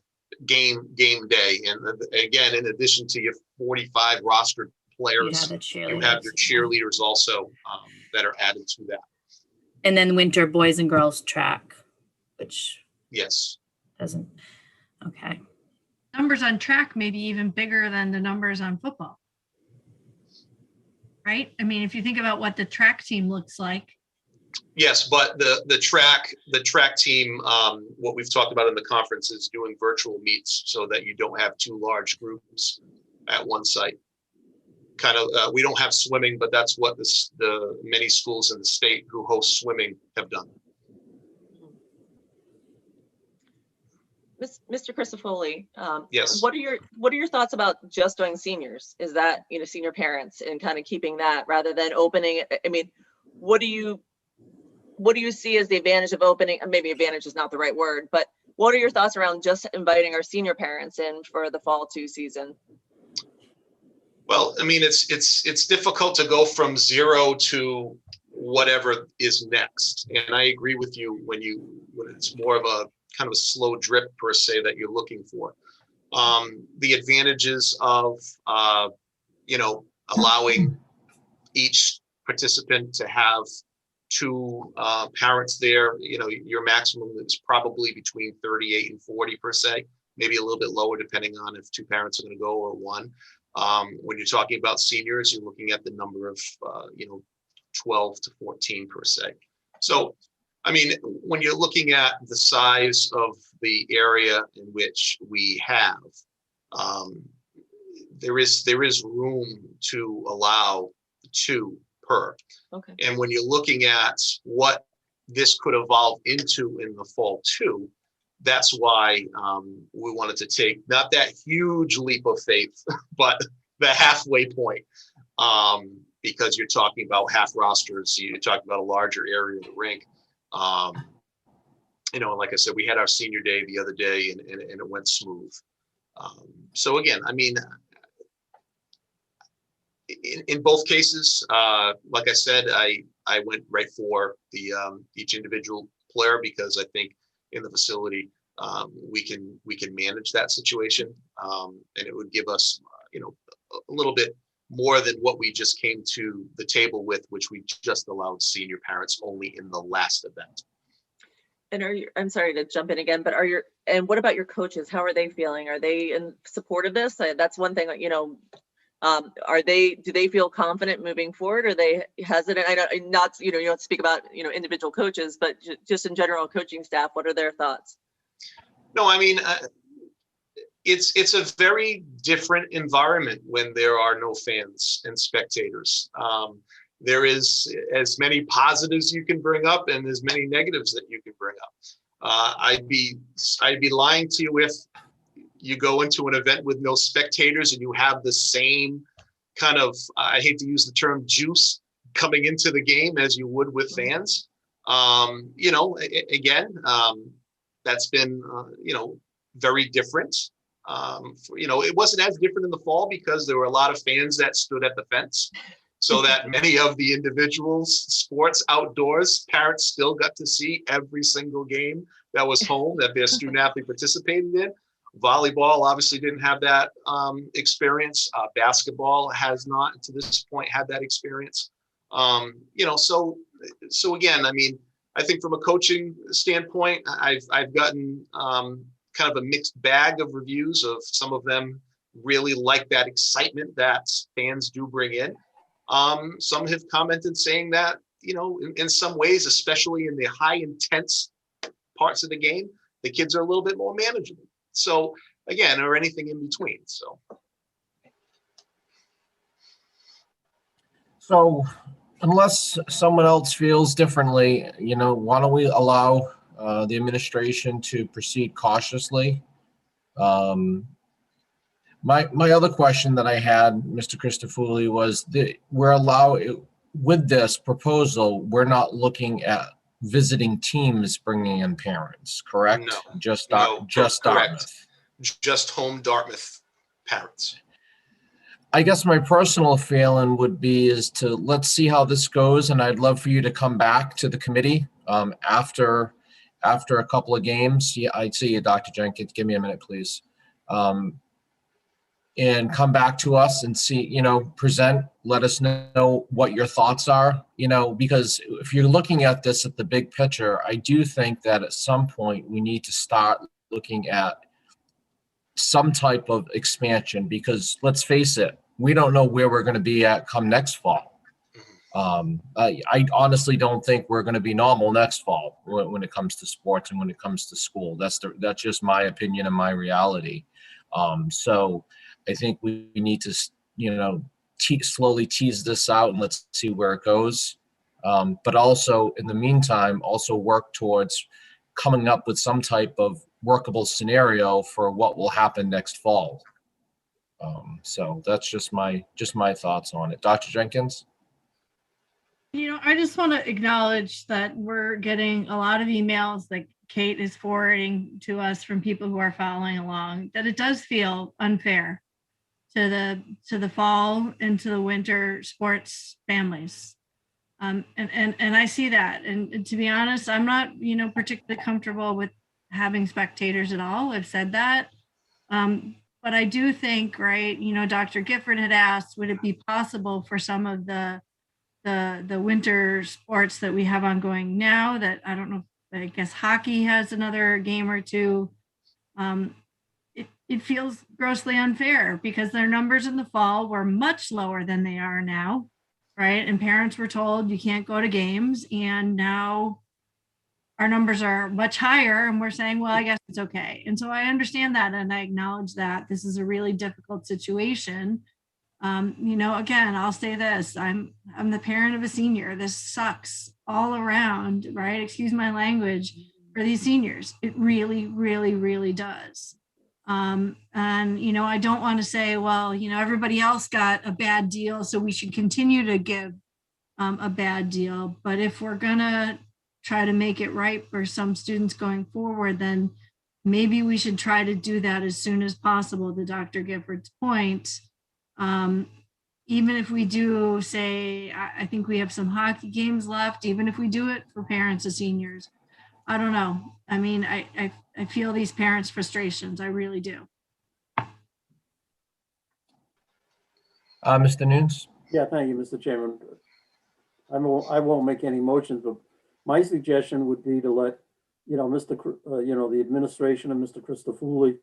Speaker 13: game day, and again, in addition to your 45 rostered players, you have your cheerleaders also that are added to that.
Speaker 11: And then winter boys and girls track, which
Speaker 13: yes
Speaker 11: doesn't. Okay.
Speaker 12: Numbers on track may be even bigger than the numbers on football, right? I mean, if you think about what the track team looks like.
Speaker 13: Yes, but the track team, what we've talked about in the conference is doing virtual meets so that you don't have 2 large groups at one site. We don't have swimming, but that's what the many schools in the state who host swimming have done.
Speaker 10: Mr. Christofouli,
Speaker 13: yes.
Speaker 10: What are your thoughts about just doing seniors? Is that senior parents and kind of keeping that rather than opening? I mean, what do you see as the advantage of opening? Maybe advantage is not the right word, but what are your thoughts around just inviting our senior parents in for the fall 2 season?
Speaker 13: Well, I mean, it's difficult to go from 0 to whatever is next, and I agree with you when it's more of a kind of a slow drip per se that you're looking for. The advantages of allowing each participant to have 2 parents there. Your maximum is probably between 38 and 40 per se, maybe a little bit lower depending on if 2 parents are going to go or 1. When you're talking about seniors, you're looking at the number of 12 to 14 per se. So, I mean, when you're looking at the size of the area in which we have, there is room to allow 2 per.
Speaker 10: Okay.
Speaker 13: And when you're looking at what this could evolve into in the fall too. That's why we wanted to take not that huge leap of faith, but the halfway point, because you're talking about half rosters, you're talking about a larger area of the rink. You know, like I said, we had our senior day the other day, and it went smooth. So again, I mean, in both cases, like I said, I went right for the each individual player, because I think in the facility we can manage that situation, and it would give us you know, a little bit more than what we just came to the table with, which we just allowed senior parents only in the last event.
Speaker 10: And I'm sorry to jump in again, but and what about your coaches? How are they feeling? Are they in support of this? That's one thing, you know, do they feel confident moving forward? Are they hesitant? I don't, not, you know, you don't speak about, you know, individual coaches, but just in general, coaching staff, what are their thoughts?
Speaker 13: No, I mean, it's a very different environment when there are no fans and spectators. There is as many positives you can bring up and as many negatives that you can bring up. I'd be lying to you if you go into an event with no spectators and you have the same kind of, I hate to use the term, juice coming into the game as you would with fans. You know, again, that's been, you know, very different. You know, it wasn't as different in the fall because there were a lot of fans that stood at the fence. So that many of the individuals, sports outdoors, parents still got to see every single game that was home that their student athlete participated in. Volleyball obviously didn't have that experience. Basketball has not to this point had that experience. You know, so again, I mean, I think from a coaching standpoint, I've gotten kind of a mixed bag of reviews. Of some of them really like that excitement that fans do bring in. Some have commented saying that, you know, in some ways, especially in the high intense parts of the game, the kids are a little bit more manageable. So again, or anything in between.
Speaker 1: So unless someone else feels differently, you know, why don't we allow the administration to proceed cautiously? My other question that I had, Mr. Christofouli, was that with this proposal, we're not looking at visiting teams bringing in parents, correct?
Speaker 13: No,
Speaker 1: just
Speaker 13: correct.
Speaker 1: Dartmouth.
Speaker 13: Just home Dartmouth parents.
Speaker 1: I guess my personal feeling would be is to let's see how this goes, and I'd love for you to come back to the committee after a couple of games. Yeah, I see you, Dr. Jenkins. Give me a minute, please. And come back to us and see, you know, present, let us know what your thoughts are, you know, because if you're looking at this at the big picture, I do think that at some point we need to start looking at some type of expansion, because let's face it, we don't know where we're going to be at come next fall. I honestly don't think we're going to be normal next fall when it comes to sports and when it comes to school. That's just my opinion and my reality. So I think we need to, you know, slowly tease this out and let's see where it goes. But also in the meantime, also work towards coming up with some type of workable scenario for what will happen next fall. So that's just my thoughts on it. Dr. Jenkins?
Speaker 12: You know, I just want to acknowledge that we're getting a lot of emails that Kate is forwarding to us from people who are following along, that it does feel unfair to the fall and to the winter sports families. And I see that. And to be honest, I'm not, you know, particularly comfortable with having spectators at all. I've said that. But I do think, right, you know, Dr. Gifford had asked, would it be possible for some of the winter sports that we have ongoing now, that I don't know, I guess hockey has another game or two. It feels grossly unfair because their numbers in the fall were much lower than they are now, right? And parents were told you can't go to games, and now our numbers are much higher, and we're saying, well, I guess it's okay. And so I understand that, and I acknowledge that this is a really difficult situation. You know, again, I'll say this, I'm the parent of a senior. This sucks. all around, right? Excuse my language, for these seniors. It really, really, really does. And, you know, I don't want to say, well, you know, everybody else got a bad deal, so we should continue to give a bad deal. But if we're going to try to make it right for some students going forward, then maybe we should try to do that as soon as possible, to Dr. Gifford's point. Even if we do say, I think we have some hockey games left, even if we do it for parents of seniors. I don't know. I mean, I feel these parents' frustrations. I really do.
Speaker 1: Mr. Nunes?
Speaker 4: Yeah, thank you, Mr. Chairman. I won't make any motions, but my suggestion would be to let, you know, the administration and Mr. Christofouli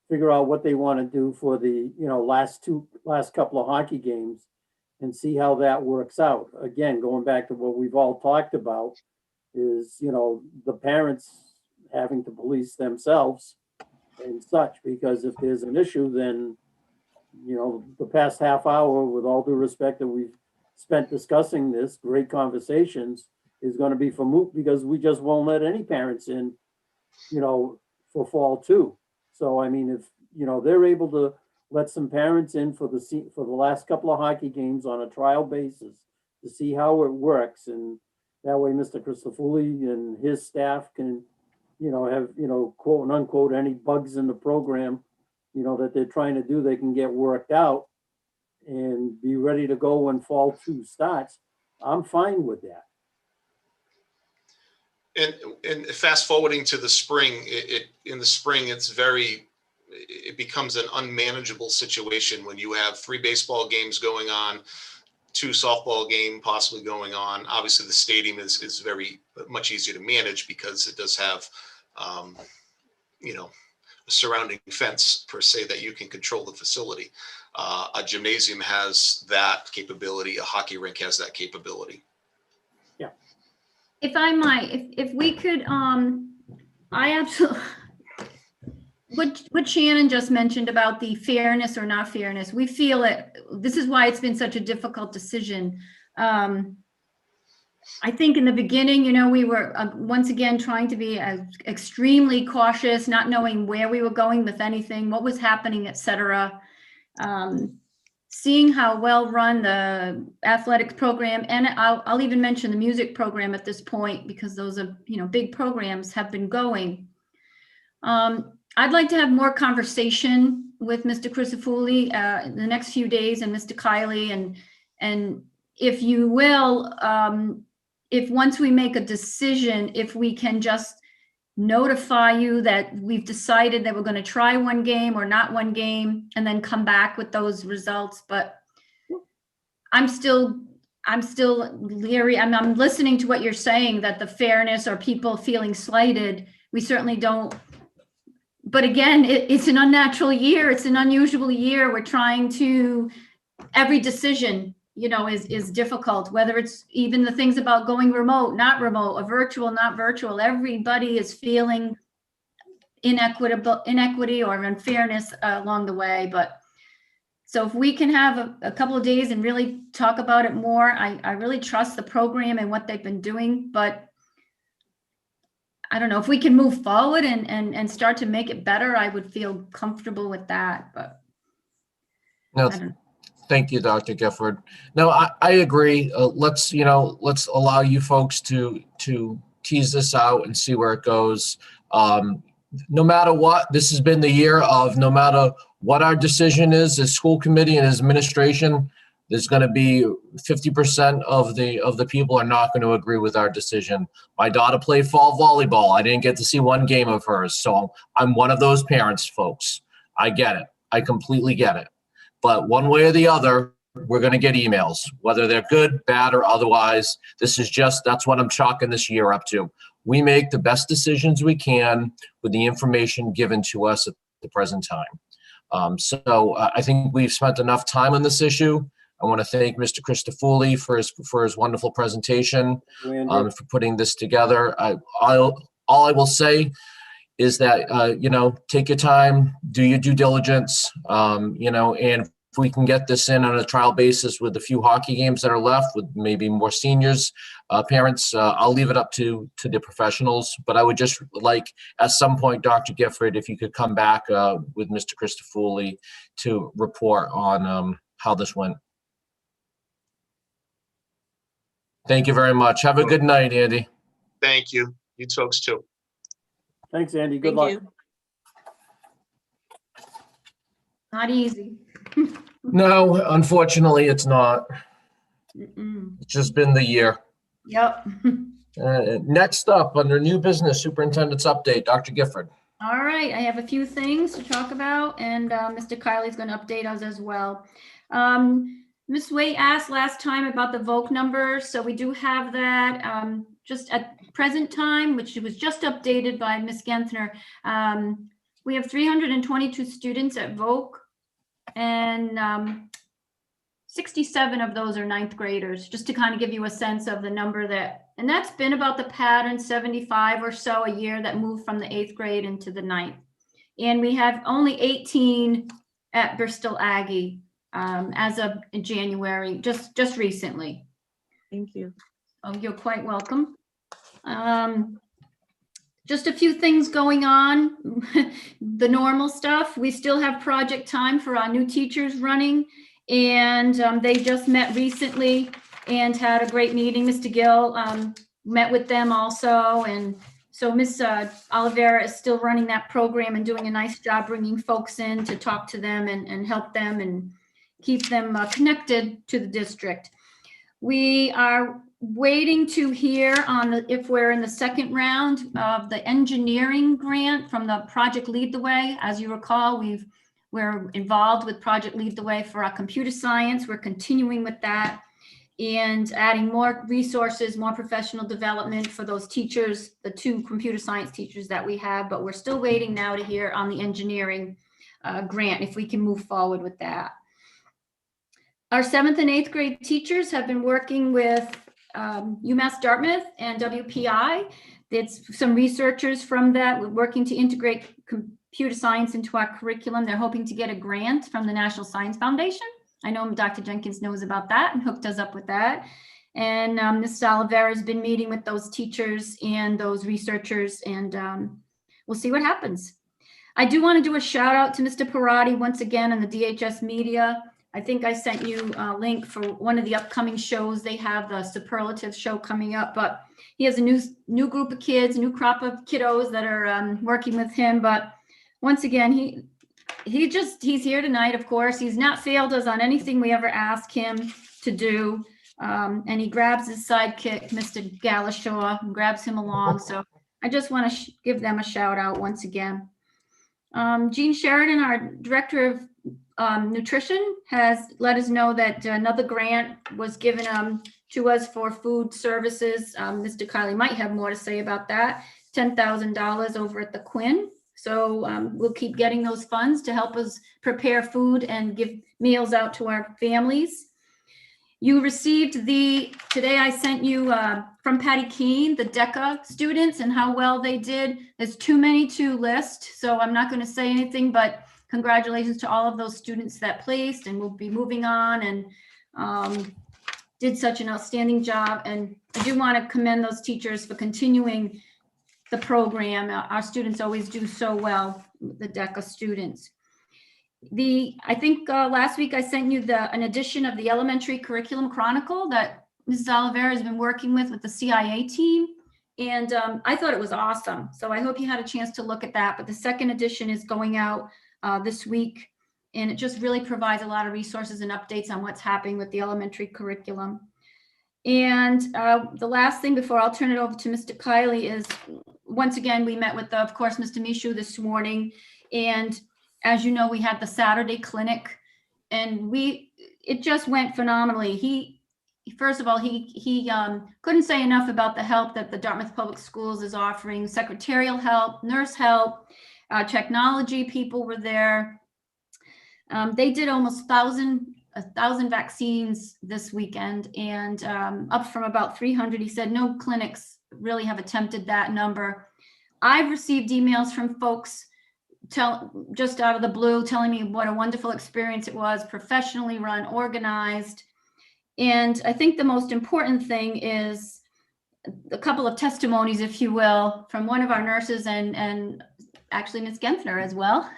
Speaker 4: figure out what they want to do for the, you know, last couple of hockey games and see how that works out. Again, going back to what we've all talked about is, you know, the parents having to police themselves and such, because if there's an issue, then, you know, the past half hour, with all due respect that we've spent discussing this, great conversations, is going to be for moot, because we just won't let any parents in, you know, for fall two. So, I mean, if, you know, they're able to let some parents in for the last couple of hockey games on a trial basis to see how it works, and that way Mr. Christofouli and his staff can, you know, have, you know, quote and unquote, any bugs in the program, you know, that they're trying to do, they can get worked out and be ready to go when fall two starts. I'm fine with that.
Speaker 13: And fast forwarding to the spring, in the spring, it becomes an unmanageable situation when you have 3 baseball games going on, 2 softball game possibly going on. Obviously the stadium is very much easier to manage because it does have, you know, a surrounding fence per se that you can control the facility. A gymnasium has that capability. A hockey rink has that capability.
Speaker 4: Yeah.
Speaker 5: If I might, if we could, I absolutely, what Shannon just mentioned about the fairness or not fairness, we feel it. This is why it's been such a difficult decision. I think in the beginning, you know, we were once again trying to be extremely cautious, not knowing where we were going with anything, what was happening, etc. Seeing how well run the athletics program, and I'll even mention the music program at this point, because those are, you know, big programs, have been going. I'd like to have more conversation with Mr. Christofouli in the next few days, and Mr. Kiley, and if you will, if once we make a decision, if we can just notify you that we've decided that we're going to try one game or not one game, and then come back with those results. But I'm still leery. I'm listening to what you're saying, that the fairness or people feeling slighted, we certainly don't. But again, it's an unnatural year. It's an unusual year. We're trying to, every decision, you know, is difficult, whether it's even the things about going remote, not remote, or virtual, not virtual. Everybody is feeling inequity or unfairness along the way. But so if we can have a couple of days and really talk about it more, I really trust the program and what they've been doing. But I don't know, if we can move forward and start to make it better, I would feel comfortable with that. But
Speaker 1: No, thank you, Dr. Gifford. No, I agree. Let's allow you folks to tease this out and see where it goes. No matter what, this has been the year of, no matter what our decision is as school committee and as administration, there's going to be 50% of the people are not going to agree with our decision. My daughter played fall volleyball. I didn't get to see one game of hers. So I'm one of those parents, folks. I get it. I completely get it. But one way or the other, we're going to get emails, whether they're good, bad, or otherwise. That's what I'm chalking this year up to. We make the best decisions we can with the information given to us at the present time. So I think we've spent enough time on this issue. I want to thank Mr. Christofouli for his wonderful presentation, for putting this together. All I will say is that, take your time, do your due diligence, and if we can get this in on a trial basis with a few hockey games that are left, with maybe more seniors, parents, I'll leave it up to the professionals. But I would just like, at some point, Dr. Gifford, if you could come back with Mr. Christofoli to report on how this went. Thank you very much. Have a good night, Andy.
Speaker 13: Thank you. You folks too.
Speaker 4: Thanks, Andy. Good
Speaker 10: Thank
Speaker 4: luck.
Speaker 10: you.
Speaker 5: Not easy.
Speaker 1: No, unfortunately, it's not.
Speaker 5: Mm-mm.
Speaker 1: It's just been the year.
Speaker 5: Yep.
Speaker 1: Next up, under new business, superintendent's update, Dr. Gifford.
Speaker 5: All right, I have a few things to talk about, and Mr. Kiley's going to update us as well. Ms. Waite asked last time about the VOC numbers, so we do have that just at present time, which was just updated by Ms. Genthner. We have 322 students at VOC, and 67 of those are ninth graders, just to kind of give you a sense of the number that, and that's been about the pattern, 75 or so a year that moved from the 8th grade into the 9th. And we have only 18 at Bristol Aggie as of January, just recently.
Speaker 10: Thank you.
Speaker 5: Oh, you're quite welcome. Just a few things going on, the normal stuff. We still have project time for our new teachers running, and they just met recently and had a great meeting. Mr. Gill met with them also, and so Ms. Oliveira is still running that program and doing a nice job bringing folks in to talk to them and help them and keep them connected to the district. We are waiting to hear on if we're in the second round of the engineering grant from the Project Lead the Way. As you recall, we're involved with Project Lead the Way for our computer science. We're continuing with that and adding more resources, more professional development for those teachers, the 2 computer science teachers that we have, but we're still waiting now to hear on the engineering grant, if we can move forward with that. Our 7th and 8th grade teachers have been working with UMass Dartmouth and WPI. It's some researchers from that. We're working to integrate computer science into our curriculum. They're hoping to get a grant from the National Science Foundation. I know Dr. Jenkins knows about that and hooked us up with that. And Ms. Oliveira has been meeting with those teachers and those researchers, and we'll see what happens. I do want to do a shout out to Mr. Parati once again on the DHS media. I think I sent you a link for one of the upcoming shows. They have the Superlative show coming up, but he has a new group of kids, new crop of kiddos that are working with him. But once again, he's here tonight, of course. He's not failed us on anything we ever ask him to do. And he grabs his sidekick, Mr. Galashaw, and grabs him along. So I just want to give them a shout out once again. Jean Sheridan, our director of nutrition, has let us know that another grant was given to us for food services. Mr. Kiley might have more to say about that. $10,000 over at the Quinn. So we'll keep getting those funds to help us prepare food and give meals out to our families. You received today I sent you from Patty Keene, the DECA students and how well they did. There's too many to list, so I'm not going to say anything, but congratulations to all of those students that placed, and we'll be moving on and did such an outstanding job. And I do want to commend those teachers for continuing the program. Our students always do so well, the DECA students. I think last week I sent you an edition of the Elementary Curriculum Chronicle that Mrs. Oliveira has been working with the CIA team. And I thought it was awesome. So I hope you had a chance to look at that. But the second edition is going out this week. And it just really provides a lot of resources and updates on what's happening with the elementary curriculum. And the last thing before I'll turn it over to Mr. Kiley is, once again, we met with, of course, Mr. Mishu this morning. And as you know, we had the Saturday clinic, and it just went phenomenally. First of all, he couldn't say enough about the help that the Dartmouth Public Schools is offering, secretarial help, nurse help, technology people were there. They did almost 1,000 vaccines this weekend, and up from about 300. He said no clinics really have attempted that number. I've received emails from folks just out of the blue, telling me what a wonderful experience it was, professionally run, organized. And I think the most important thing is a couple of testimonies, if you will, from one of our nurses and actually Ms. Genthner as well.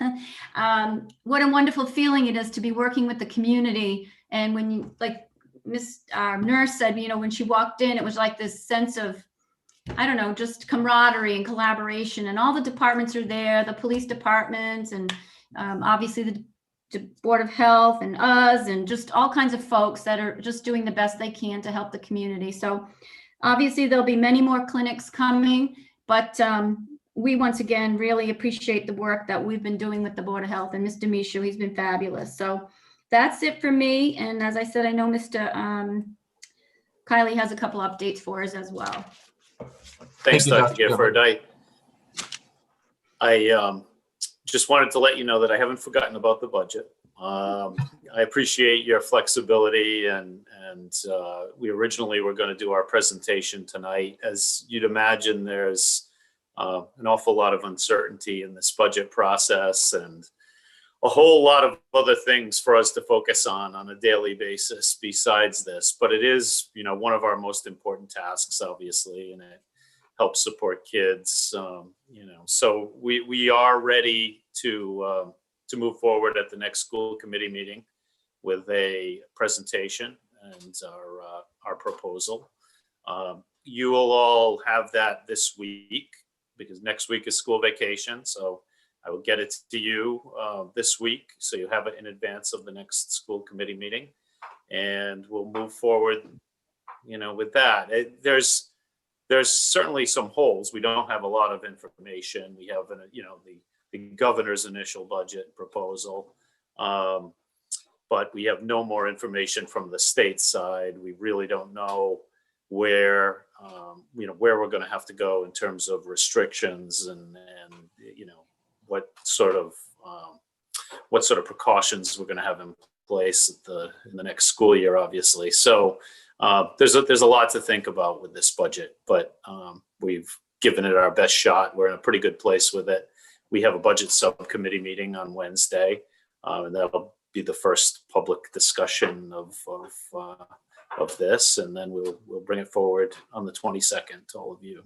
Speaker 5: What a wonderful feeling it is to be working with the community. And when you, like Ms. Nurse said, you know, when she walked in, it was like this sense of, I don't know, just camaraderie and collaboration, and all the departments are there, the police departments and obviously the Board of Health and us, and just all kinds of folks that are just doing the best they can to help the community. So obviously there'll be many more clinics coming, but we once again really appreciate the work that we've been doing with the Board of Health and Mr. Mishu. He's been fabulous. So that's it for me. And as I said, I know Mr. Kylie has a couple updates for us as well.
Speaker 14: Thanks,
Speaker 1: Thank you,
Speaker 14: Dr. Gifford. I just wanted to let you know that I haven't forgotten about the budget. I appreciate your flexibility, and we originally were going to do our presentation tonight. As you'd imagine, there's an awful lot of uncertainty in this budget process and a whole lot of other things for us to focus on a daily basis besides this. But it is, you know, one of our most important tasks, obviously, and it helps support kids. You know, so we are ready to move forward at the next school committee meeting with a presentation and our proposal. You will all have that this week because next week is school vacation. So I will get it to you this week, so you have it in advance of the next school committee meeting, and we'll move forward, you know, with that. There's certainly some holes. We don't have a lot of information. We have, you know, the governor's initial budget proposal, but we have no more information from the state side. We really don't know where, you know, where we're going to have to go in terms of restrictions and you know, what sort of precautions we're going to have in place in the next school year, obviously. So there's a lot to think about with this budget, but we've given it our best shot. We're in a pretty good place with it. We have a budget subcommittee meeting on Wednesday, and that'll be the first public discussion of this, and then we'll bring it forward on the 22nd to all of you.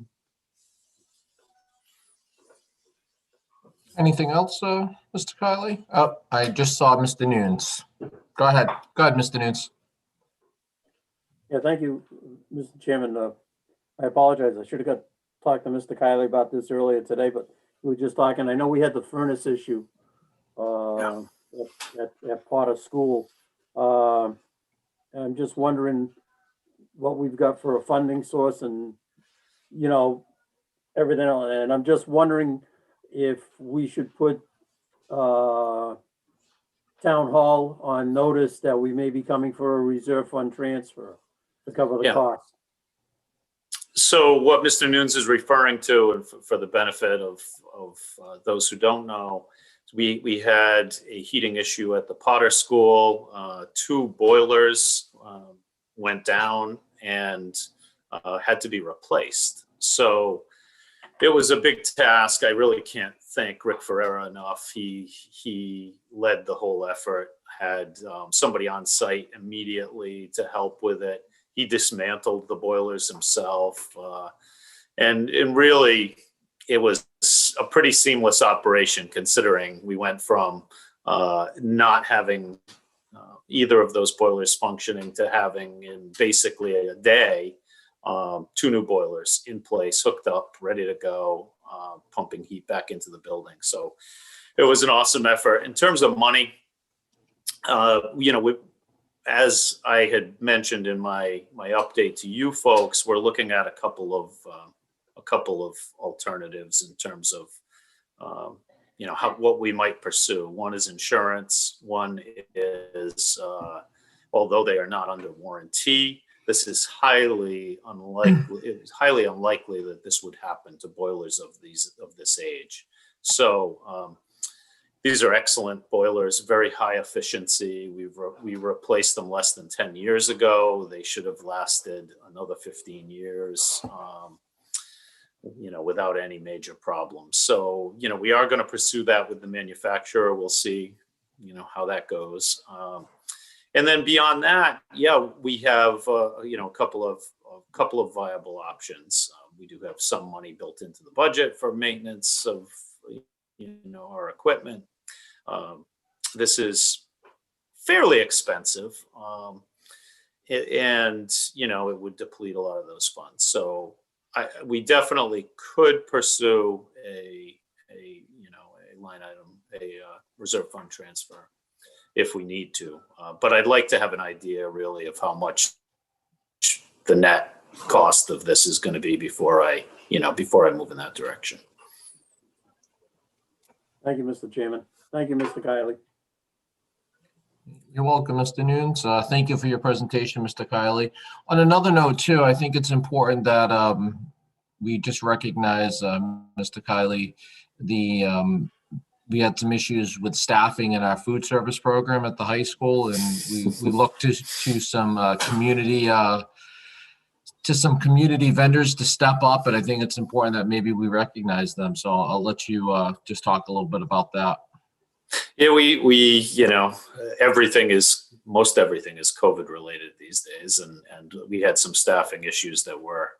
Speaker 1: Anything else, Mr. Kiley? Oh, I just saw Mr. Nunes. Go ahead, Mr. Nunes.
Speaker 4: Yeah, thank you, Mr. Chairman. I apologize. I should have talked to Mr. Kiley about this earlier today, but we were just talking. I know we had the furnace issue at Potter School. I'm just wondering what we've got for a funding source and, you know, everything else. And I'm just wondering if we should put town hall on notice that we may be coming for a reserve fund transfer to cover the cost.
Speaker 14: So what Mr. Nunes is referring to, and for the benefit of those who don't know, we had a heating issue at the Potter School. 2 boilers went down and had to be replaced. So it was a big task. I really can't thank Rick Ferreira enough. He led the whole effort, had somebody on site immediately to help with it. He dismantled the boilers himself. And really, it was a pretty seamless operation, considering we went from not having either of those boilers functioning to having in basically a day 2 new boilers in place, hooked up, ready to go, pumping heat back into the building. So it was an awesome effort. In terms of money, you know, as I had mentioned in my update to you folks, we're looking at a couple of alternatives in terms of you know, what we might pursue. One is insurance. One is although they are not under warranty, this is highly unlikely. It is highly unlikely that this would happen to boilers of this age. So these are excellent boilers, very high efficiency. We replaced them less than 10 years ago. They should have lasted another 15 years. without any major problems. So, we are going to pursue that with the manufacturer. We'll see, how that goes. And then beyond that, we have, a couple of viable options. We do have some money built into the budget for maintenance of, our equipment. This is fairly expensive. And, it would deplete a lot of those funds. So we definitely could pursue a line item, a reserve fund transfer if we need to. But I'd like to have an idea really of how much the net cost of this is going to be before I move in that direction.
Speaker 4: Thank you, Mr. Chairman. Thank you, Mr. Kiley.
Speaker 1: You're welcome, Mr. Nunes. Thank you for your presentation, Mr. Kiley. On another note, too, I think it's important that we just recognize, Mr. Kiley, we had some issues with staffing in our food service program at the high school, and we looked to some community vendors to step up, and I think it's important that maybe we recognize them. So I'll let you just talk a little bit about that.
Speaker 14: Yeah, we most everything is COVID related these days, and we had some staffing issues that were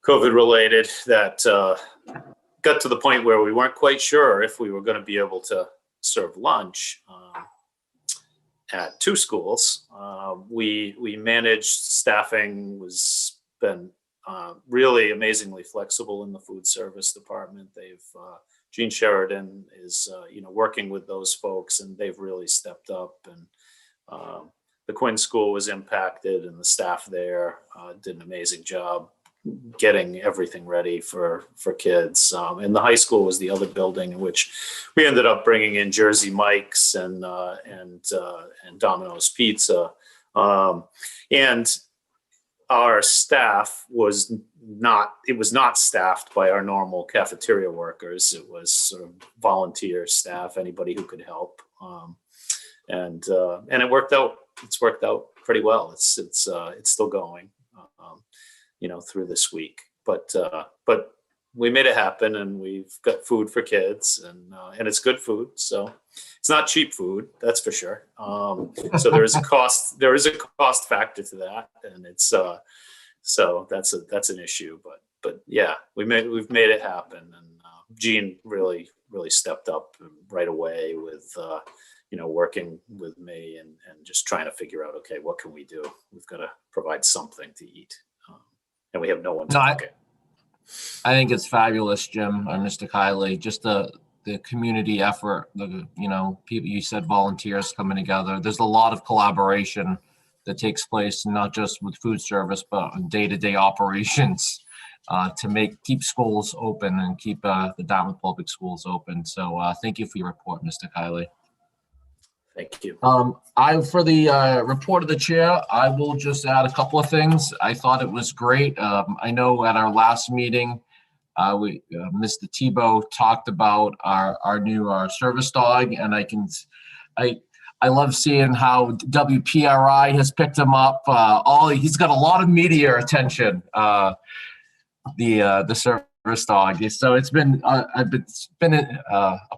Speaker 14: COVID related that got to the point where we weren't quite sure if we were going to be able to serve lunch at two schools. We managed staffing, was been really amazingly flexible in the food service department. They've Gene Sheridan is working with those folks, and they've really stepped up. And the Quinn School was impacted, and the staff there did an amazing job getting everything ready for kids. And the high school was the other building in which we ended up bringing in Jersey Mike's and Domino's Pizza. And our staff was not staffed by our normal cafeteria workers. It was sort of volunteer staff, anybody who could help. And it worked out. It's worked out pretty well. It's still going, through this week, but we made it happen, and we've got food for kids, and it's good food. So it's not cheap food, that's for sure. So there is a cost factor to that, and it's so that's an issue. But yeah, we've made it happen, and Gene really stepped up right away with working with me and just trying to figure out, okay, what can we do? We've got to provide something to eat, and we have no one to cook it.
Speaker 1: I think it's fabulous, Jim, Mr. Kiley, just the community effort, people, you said volunteers coming together. There's a lot of collaboration that takes place, not just with food service, but on day-to-day operations to keep schools open and keep the Dartmouth Public Schools open. So thank you for your report, Mr. Kiley.
Speaker 14: Thank you.
Speaker 1: For the report of the chair, I will just add a couple of things. I thought it was great. I know at our last meeting, Mr. Tebow talked about our new service dog, and I love seeing how WPRI has picked him up. He's got a lot of media attention. The service dog. So it's been a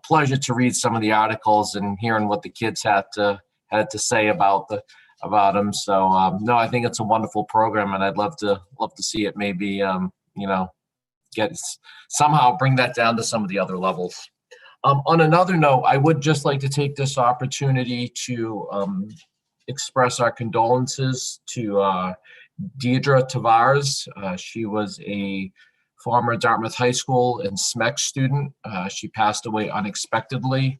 Speaker 1: pleasure to read some of the articles and hearing what the kids had to say about him. So no, I think it's a wonderful program, and I'd love to see it maybe somehow bring that down to some of the other levels. On another note, I would just like to take this opportunity to express our condolences to Deidre Tavares. She was a former Dartmouth High School and SMEC student. She passed away unexpectedly,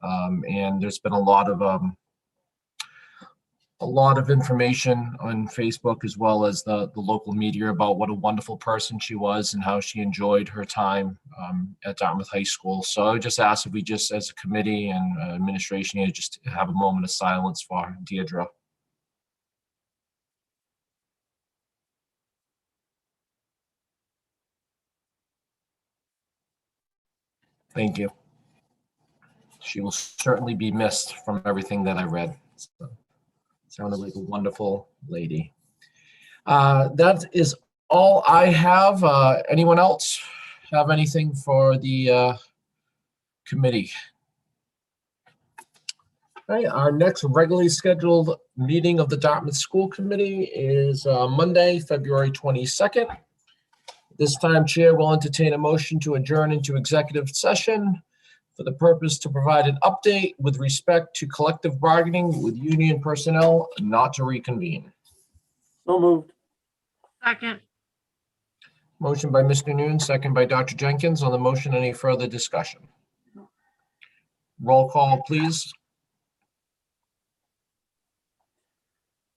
Speaker 1: and there's been a lot of information on Facebook as well as the local media about what a wonderful person she was and how she enjoyed her time at Dartmouth High School. So I would just ask if we just, as a committee and administration here, just have a moment of silence for Deidre. Thank you. She will certainly be missed from everything that I read. So, sounded like a wonderful lady. That is all I have. Anyone else have anything for the committee? Okay, our next regularly scheduled meeting of the Dartmouth School Committee is Monday, February 22nd. This time, Chair will entertain a motion to adjourn into executive session for the purpose to provide an update with respect to collective bargaining with union personnel, not to reconvene.
Speaker 4: So moved.
Speaker 12: Second.
Speaker 1: Motion by Mr. Noon, second by Dr. Jenkins. On the motion, any further discussion? Roll call, please.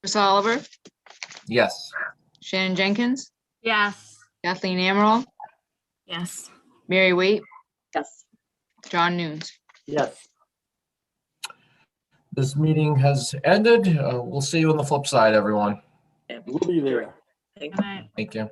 Speaker 2: Chris Oliver,
Speaker 1: Yes.
Speaker 2: Shannon Jenkins,
Speaker 12: Yes.
Speaker 2: Kathleen Amaral,
Speaker 11: Yes.
Speaker 2: Mary Waite,
Speaker 10: Yes.
Speaker 2: John Nunes.
Speaker 4: Yes.
Speaker 1: This meeting has ended. We'll see you on the flip side, everyone.
Speaker 4: We'll be there.
Speaker 10: Thank
Speaker 12: Good night.
Speaker 1: Thank you.